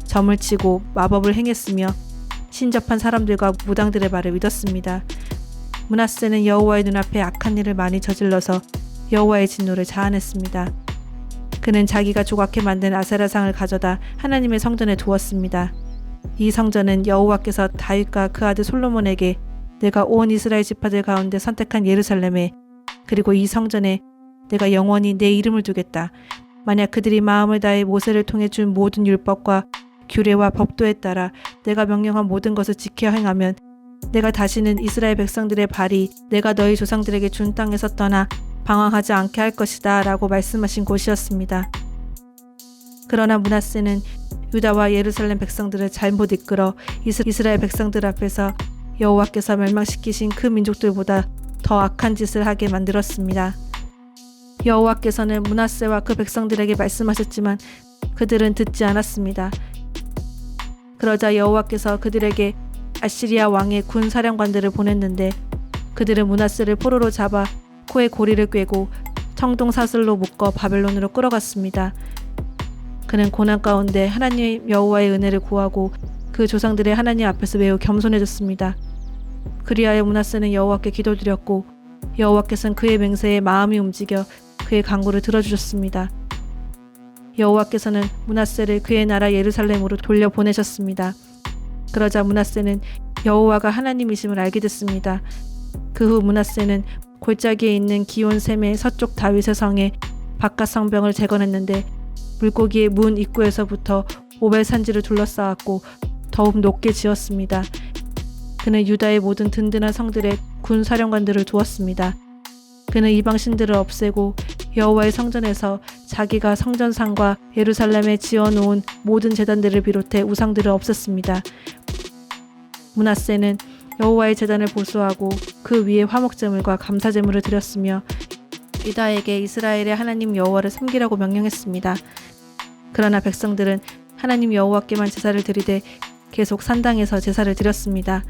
점을 치고 마법을 행했으며 신접한 사람들과 무당들의 말을 믿었습니다. 므낫세는 여호와의 눈앞에 악한 일을 많이 저질러서 여호와의 진노를 자아냈습니다. 그는 자기가 조각해 만든 아세라상을 가져다 하나님의 성전에 두었습니다. 이 성전은 여호와께서 다윗과 그 아들 솔로몬에게 내가 온 이스라엘 지파들 가운데 선택한 예루살렘에 그리고 이 성전에 내가 영원히 내 이름을 두겠다. 만약 그들이 마음을 다해 모세를 통해 준 모든 율법과 규례와 법도에 따라 내가 명령한 모든 것을 지켜 행하면 내가 다시는 이스라엘 백성들의 발이 내가 너희 조상들에게 준 땅에서 떠나 방황하지 않게 할 것이다 라고 말씀하신 곳이었습니다. 그러나 므낫세는 유다와 예루살렘 백성들을 잘못 이끌어 이스라엘 백성들 앞에서 여호와께서 멸망시키신 그 민족들보다 더 악한 짓을 하게 만들었습니다. 여호와께서는 므낫세와 그 백성들에게 말씀하셨지만 그들은 듣지 않았습니다. 그러자 여호와께서 그들에게 아시리아 왕의 군 사령관들을 보냈는데 그들은 므낫세를 포로로 잡아 코에 고리를 꿰고 청동 사슬로 묶어 바벨론으로 끌어갔습니다. 그는 고난 가운데 하나님 여호와의 은혜를 구하고 그 조상들의 하나님 앞에서 매우 겸손해졌습니다. 그리하여 므낫세는 여호와께 기도드렸고 여호와께서는 그의 맹세에 마음이 움직여 그의 간구를 들어주셨습니다. 여호와께서는 므낫세를 그의 나라 예루살렘으로 돌려보내셨습니다. 그러자 므낫세는 여호와가 하나님이심을 알게 됐습니다. 그 후 므낫세는 골짜기에 있는 기온샘의 서쪽 다윗의 성에 바깥 성벽을 재건했는데 물고기의 문 입구에서부터 오벨 산지를 둘러싸았고 더욱 높게 지었습니다. 그는 유다의 모든 든든한 성들에 군 사령관들을 두었습니다. 그는 이방 신들을 없애고 여호와의 성전에서 자기가 성전상과 예루살렘에 지어놓은 모든 제단들을 비롯해 우상들을 없앴습니다. 므낫세는 여호와의 제단을 보수하고 그 위에 화목제물과 감사제물을 드렸으며 유다에게 이스라엘의 하나님 여호와를 섬기라고 명령했습니다. 그러나 백성들은 하나님 여호와께만 제사를 드리되 계속 산당에서 제사를 드렸습니다.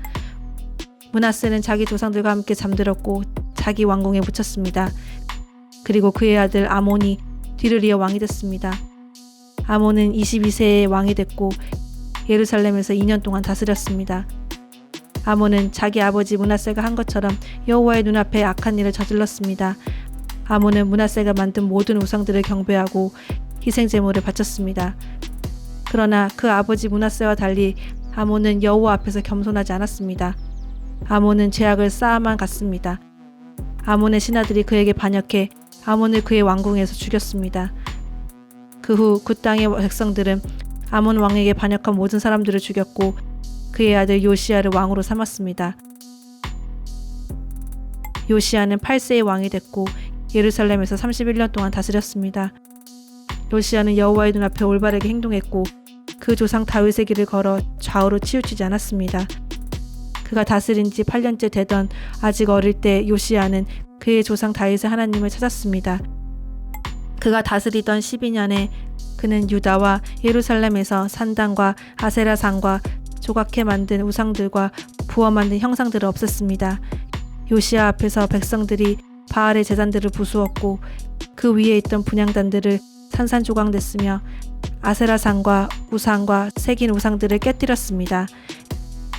므낫세는 자기 조상들과 함께 잠들었고 자기 왕궁에 묻혔습니다. 그리고 그의 아들 아몬이 뒤를 이어 왕이 됐습니다. 아몬은 22세에 왕이 됐고 예루살렘에서 2년 동안 다스렸습니다. 아몬은 자기 아버지 므낫세가 한 것처럼 여호와의 눈앞에 악한 일을 저질렀습니다. 아몬은 므낫세가 만든 모든 우상들을 경배하고 희생제물을 바쳤습니다. 그러나 그 아버지 므낫세와 달리 아몬은 여호와 앞에서 겸손하지 않았습니다. 아몬은 죄악을 쌓아만 갔습니다. 아몬의 신하들이 그에게 반역해 아몬을 그의 왕궁에서 죽였습니다. 그 후 그 땅의 백성들은 아몬 왕에게 반역한 모든 사람들을 죽였고 그의 아들 요시야를 왕으로 삼았습니다. 요시야는 8세의 왕이 됐고 예루살렘에서 31년 동안 다스렸습니다. 요시야는 여호와의 눈앞에 올바르게 행동했고 그 조상 다윗의 길을 걸어 좌우로 치우치지 않았습니다. 그가 다스린 지 8년째 되던 아직 어릴 때 요시야는 그의 조상 다윗의 하나님을 찾았습니다. 그가 다스리던 12년에 그는 유다와 예루살렘에서 산당과 아세라상과 조각해 만든 우상들과 부어 만든 형상들을 없앴습니다. 요시야 앞에서 백성들이 바알의 제단들을 부수었고 그 위에 있던 분향단들을 산산조각냈으며 아세라상과 우상과 새긴 우상들을 깨뜨렸습니다.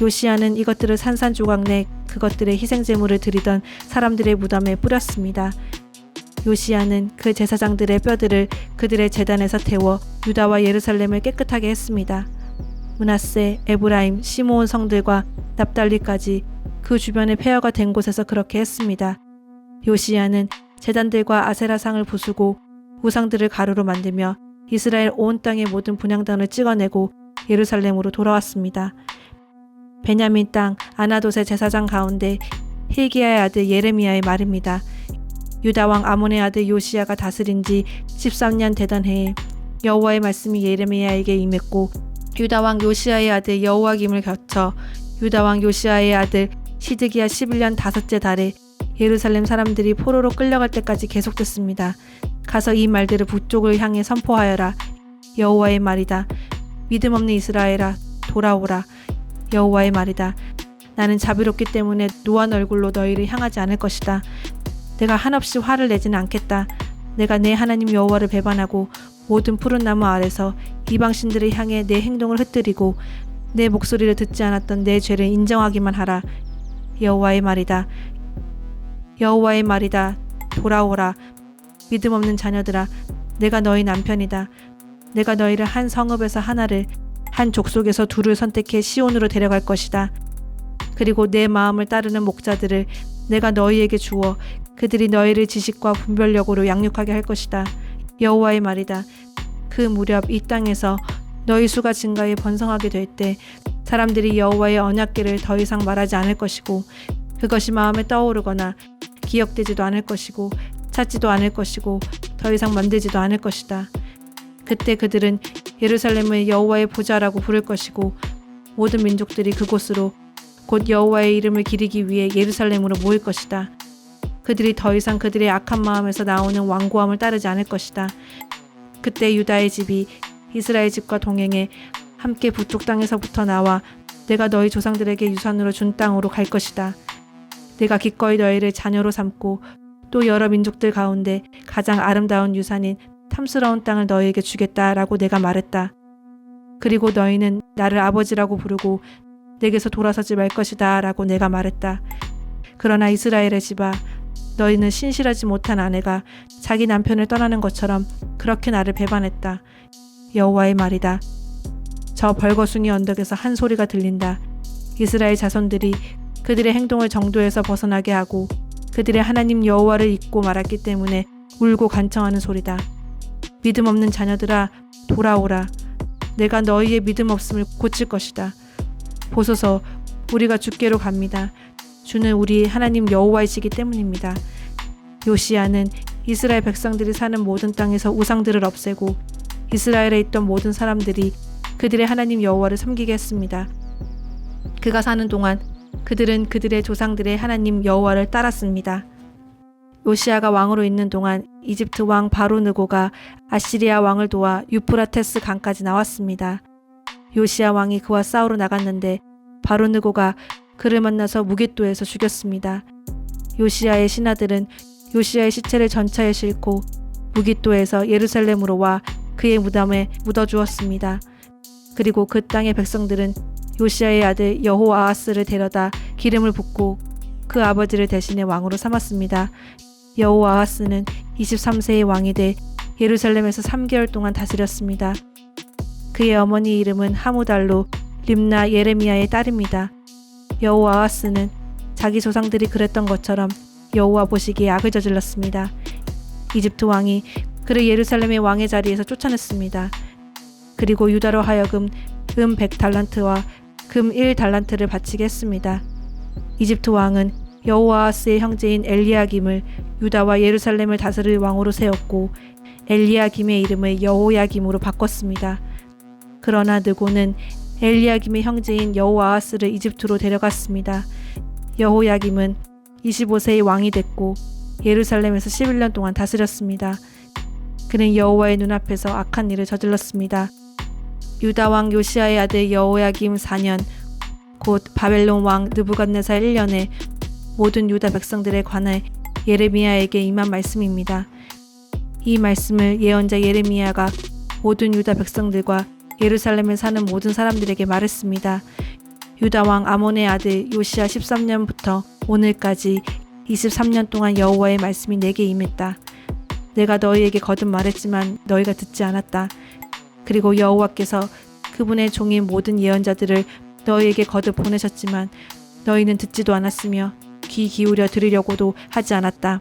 요시야는 이것들을 산산조각내 그것들의 희생제물을 드리던 사람들의 무덤에 뿌렸습니다. 요시야는 그 제사장들의 뼈들을 그들의 제단에서 태워 유다와 예루살렘을 깨끗하게 했습니다. 므낫세, 에브라임, 시므온 성들과 납달리까지 그 주변의 폐허가 된 곳에서 그렇게 했습니다. 요시야는 제단들과 아세라상을 부수고 우상들을 가루로 만들며 이스라엘 온 땅의 모든 분향단을 찍어내고 예루살렘으로 돌아왔습니다. 베냐민 땅 아나돗의 제사장 가운데 hil기야의 아들 예레미야의 말입니다. 유다 왕 아몬의 아들 요시야가 다스린 지 13년 되던 해에 여호와의 말씀이 예레미야에게 임했고 유다 왕 요시야의 아들 여호와김을 거쳐 유다 왕 요시야의 아들 시드기야 11년 다섯째 달에 예루살렘 사람들이 포로로 끌려갈 때까지 계속됐습니다. 가서 이 말들을 북쪽을 향해 선포하여라. 여호와의 말이다. 믿음 없는 이스라엘아, 돌아오라. 여호와의 말이다. 나는 자비롭기 때문에 노한 얼굴로 너희를 향하지 않을 것이다. 내가 한없이 화를 내지는 않겠다. 내가 내 하나님 여호와를 배반하고 모든 푸른 나무 아래서 이방신들을 향해 내 행동을 흩뜨리고 내 목소리를 듣지 않았던 내 죄를 인정하기만 하라. 여호와의 말이다. 여호와의 말이다. 돌아오라. 믿음 없는 자녀들아, 내가 너희 남편이다. 내가 너희를 한 성읍에서 하나를, 한 족속에서 둘을 선택해 시온으로 데려갈 것이다. 그리고 내 마음을 따르는 목자들을 내가 너희에게 주어 그들이 너희를 지식과 분별력으로 양육하게 할 것이다. 여호와의 말이다. 그 무렵 이 땅에서 너희 수가 증가해 번성하게 될 때 사람들이 여호와의 언약궤를 더 이상 말하지 않을 것이고 그것이 마음에 떠오르거나 기억되지도 않을 것이고 찾지도 않을 것이고 더 이상 만들지도 않을 것이다. 그때 그들은 예루살렘을 여호와의 보좌라고 부를 것이고 모든 민족들이 그곳으로 곧 여호와의 이름을 기리기 위해 예루살렘으로 모일 것이다. 그들이 더 이상 그들의 악한 마음에서 나오는 완고함을 따르지 않을 것이다. 그때 유다의 집이 이스라엘 집과 동행해 함께 북쪽 땅에서부터 나와 내가 너희 조상들에게 유산으로 준 땅으로 갈 것이다. 내가 기꺼이 너희를 자녀로 삼고 또 여러 민족들 가운데 가장 아름다운 유산인 탐스러운 땅을 너희에게 주겠다라고 내가 말했다. 그리고 너희는 나를 아버지라고 부르고 내게서 돌아서지 말 것이다 라고 내가 말했다. 그러나 이스라엘의 집아, 너희는 신실하지 못한 아내가 자기 남편을 떠나는 것처럼 그렇게 나를 배반했다. 여호와의 말이다. 저 벌거숭이 언덕에서 한 소리가 들린다. 이스라엘 자손들이 그들의 행동을 정도에서 벗어나게 하고 그들의 하나님 여호와를 잊고 말았기 때문에 울고 간청하는 소리다. 믿음 없는 자녀들아, 돌아오라. 내가 너희의 믿음 없음을 고칠 것이다. 보소서, 우리가 주께로 갑니다. 주는 우리 하나님 여호와이시기 때문입니다. 요시야는 이스라엘 백성들이 사는 모든 땅에서 우상들을 없애고 이스라엘에 있던 모든 사람들이 그들의 하나님 여호와를 섬기게 했습니다. 그가 사는 동안 그들은 그들의 조상들의 하나님 여호와를 따랐습니다. 요시야가 왕으로 있는 동안 이집트 왕 바로느고가 아시리아 왕을 도와 유프라테스 강까지 나왔습니다. 요시야 왕이 그와 싸우러 나갔는데 바로느고가 그를 만나서 무깃도에서 죽였습니다. 요시야의 신하들은 요시야의 시체를 전차에 싣고 무깃도에서 예루살렘으로 와 그의 무덤에 묻어주었습니다. 그리고 그 땅의 백성들은 요시야의 아들 여호아하스를 데려다 기름을 붓고 그 아버지를 대신해 왕으로 삼았습니다. 여호아하스는 23세의 왕이 돼 예루살렘에서 3개월 동안 다스렸습니다. 그의 어머니 이름은 하무달로 림나 예레미야의 딸입니다. 여호아하스는 자기 조상들이 그랬던 것처럼 여호와 보시기에 악을 저질렀습니다. 이집트 왕이 그를 예루살렘의 왕의 자리에서 쫓아냈습니다. 그리고 유다로 하여금 100달란트와 금 1달란트를 바치게 했습니다. 이집트 왕은 여호아하스의 형제인 엘리야김을 유다와 예루살렘을 다스릴 왕으로 세웠고 엘리야김의 이름을 여호야김으로 바꿨습니다. 그러나 느고는 엘리야김의 형제인 여호아하스를 이집트로 데려갔습니다. 여호야김은 25세의 왕이 됐고 예루살렘에서 11년 동안 다스렸습니다. 그는 여호와의 눈앞에서 악한 일을 저질렀습니다. 유다 왕 요시야의 아들 여호야김 4년, 곧 바벨론 왕 느부갓네살 1년에 모든 유다 백성들에 관해 예레미야에게 임한 말씀입니다. 이 말씀을 예언자 예레미야가 모든 유다 백성들과 예루살렘에 사는 모든 사람들에게 말했습니다. 유다 왕 아몬의 아들 요시야 13년부터 오늘까지 23년 동안 여호와의 말씀이 내게 임했다. 내가 너희에게 거듭 말했지만 너희가 듣지 않았다. 그리고 여호와께서 그분의 종인 모든 예언자들을 너희에게 거듭 보내셨지만 너희는 듣지도 않았으며 귀 기울여 들으려고도 하지 않았다.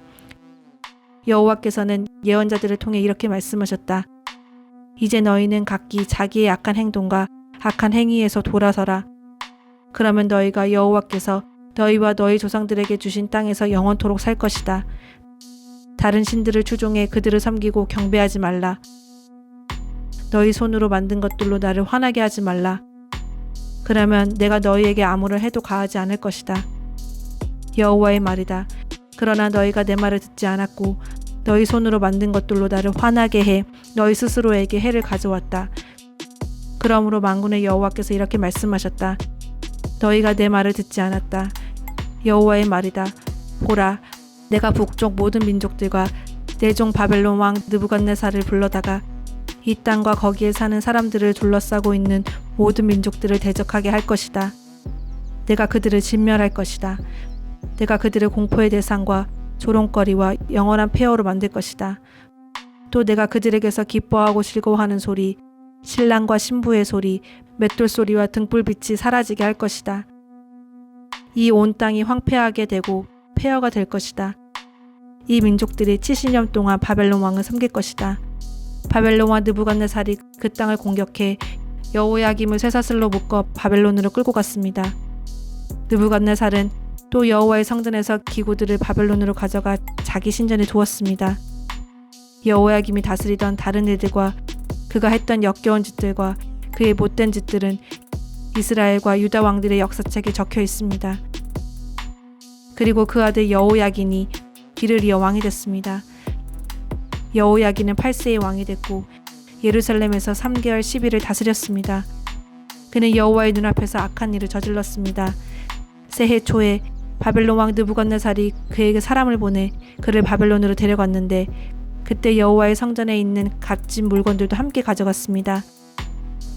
여호와께서는 예언자들을 통해 이렇게 말씀하셨다. 이제 너희는 각기 자기의 악한 행동과 악한 행위에서 돌아서라. 그러면 너희가 여호와께서 너희와 너희 조상들에게 주신 땅에서 영원토록 살 것이다. 다른 신들을 추종해 그들을 섬기고 경배하지 말라. 너희 손으로 만든 것들로 나를 화나게 하지 말라. 그러면 내가 너희에게 아무를 해도 가하지 않을 것이다. 여호와의 말이다. 그러나 너희가 내 말을 듣지 않았고 너희 손으로 만든 것들로 나를 화나게 해 너희 스스로에게 해를 가져왔다. 그러므로 만군의 여호와께서 이렇게 말씀하셨다. 너희가 내 말을 듣지 않았다. 여호와의 말이다. 보라, 내가 북쪽 모든 민족들과 내 종 바벨론 왕 느부갓네살을 불러다가 이 땅과 거기에 사는 사람들을 둘러싸고 있는 모든 민족들을 대적하게 할 것이다. 내가 그들을 진멸할 것이다. 내가 그들을 공포의 대상과 조롱거리와 영원한 폐허로 만들 것이다. 또 내가 그들에게서 기뻐하고 즐거워하는 소리, 신랑과 신부의 소리, 맷돌 소리와 등불빛이 사라지게 할 것이다. 이 온 땅이 황폐하게 되고 폐허가 될 것이다. 이 민족들이 70년 동안 바벨론 왕을 섬길 것이다. 바벨론 왕 느부갓네살이 그 땅을 공격해 여호야김을 쇠사슬로 묶어 바벨론으로 끌고 갔습니다. 느부갓네살은 또 여호와의 성전에서 기구들을 바벨론으로 가져가 자기 신전에 두었습니다. 여호야김이 다스리던 다른 일들과 그가 했던 역겨운 짓들과 그의 못된 짓들은 이스라엘과 유다 왕들의 역사책에 적혀 있습니다. 그리고 그 아들 여호야긴이 뒤를 이어 왕이 됐습니다. 여호야긴은 8세의 왕이 됐고 예루살렘에서 3개월 10일을 다스렸습니다. 그는 여호와의 눈앞에서 악한 일을 저질렀습니다. 새해 초에 바벨론 왕 느부갓네살이 그에게 사람을 보내 그를 바벨론으로 데려갔는데 그때 여호와의 성전에 있는 값진 물건들도 함께 가져갔습니다.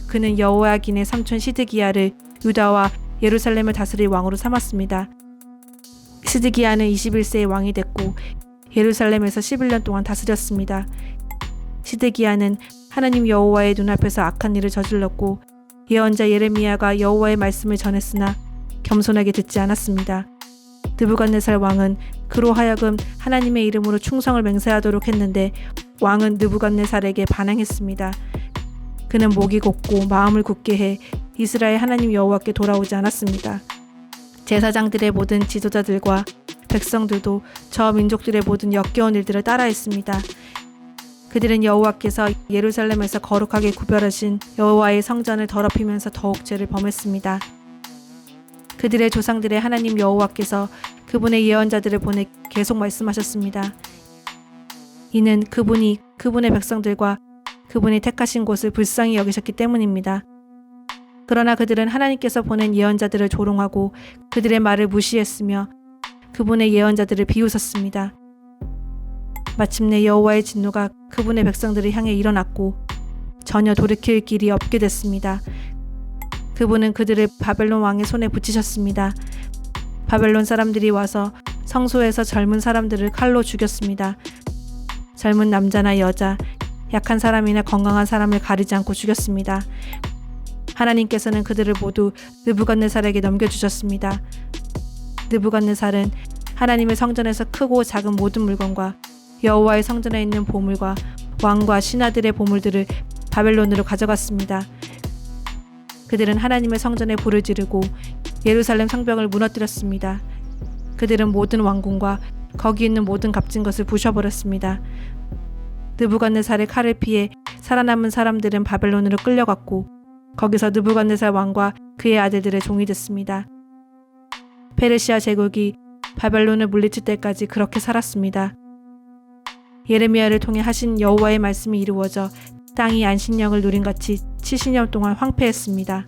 그는 여호야긴의 삼촌 시드기야를 유다와 예루살렘을 다스릴 왕으로 삼았습니다. 시드기야는 21세의 왕이 됐고 예루살렘에서 11년 동안 다스렸습니다. 시드기야는 하나님 여호와의 눈앞에서 악한 일을 저질렀고 예언자 예레미야가 여호와의 말씀을 전했으나 겸손하게 듣지 않았습니다. 느부갓네살 왕은 그로 하여금 하나님의 이름으로 충성을 맹세하도록 했는데 왕은 느부갓네살에게 반항했습니다. 그는 목이 곧고 마음을 굳게 해 이스라엘 하나님 여호와께 돌아오지 않았습니다. 제사장들의 모든 지도자들과 백성들도 저 민족들의 모든 역겨운 일들을 따라했습니다. 그들은 여호와께서 예루살렘에서 거룩하게 구별하신 여호와의 성전을 더럽히면서 더욱 죄를 범했습니다. 그들의 조상들의 하나님 여호와께서 그분의 예언자들을 보내 계속 말씀하셨습니다. 이는 그분이 그분의 백성들과 그분이 택하신 곳을 불쌍히 여기셨기 때문입니다. 그러나 그들은 하나님께서 보낸 예언자들을 조롱하고 그들의 말을 무시했으며 그분의 예언자들을 비웃었습니다. 마침내 여호와의 진노가 그분의 백성들을 향해 일어났고 전혀 돌이킬 길이 없게 됐습니다. 그분은 그들을 바벨론 왕의 손에 붙이셨습니다. 바벨론 사람들이 와서 성소에서 젊은 사람들을 칼로 죽였습니다. 젊은 남자나 여자, 약한 사람이나 건강한 사람을 가리지 않고 죽였습니다. 하나님께서는 그들을 모두 느부갓네살에게 넘겨주셨습니다. 느부갓네살은 하나님의 성전에서 크고 작은 모든 물건과 여호와의 성전에 있는 보물과 왕과 신하들의 보물들을 바벨론으로 가져갔습니다. 그들은 하나님의 성전에 불을 지르고 예루살렘 성벽을 무너뜨렸습니다. 그들은 모든 왕궁과 거기 있는 모든 값진 것을 부셔버렸습니다. 느부갓네살의 칼을 피해 살아남은 사람들은 바벨론으로 끌려갔고 거기서 느부갓네살 왕과 그의 아들들의 종이 됐습니다. 페르시아 제국이 바벨론을 물리칠 때까지 그렇게 살았습니다. 예레미야를 통해 하신 여호와의 말씀이 이루어져 땅이 안식년을 누린 같이 70년 동안 황폐했습니다.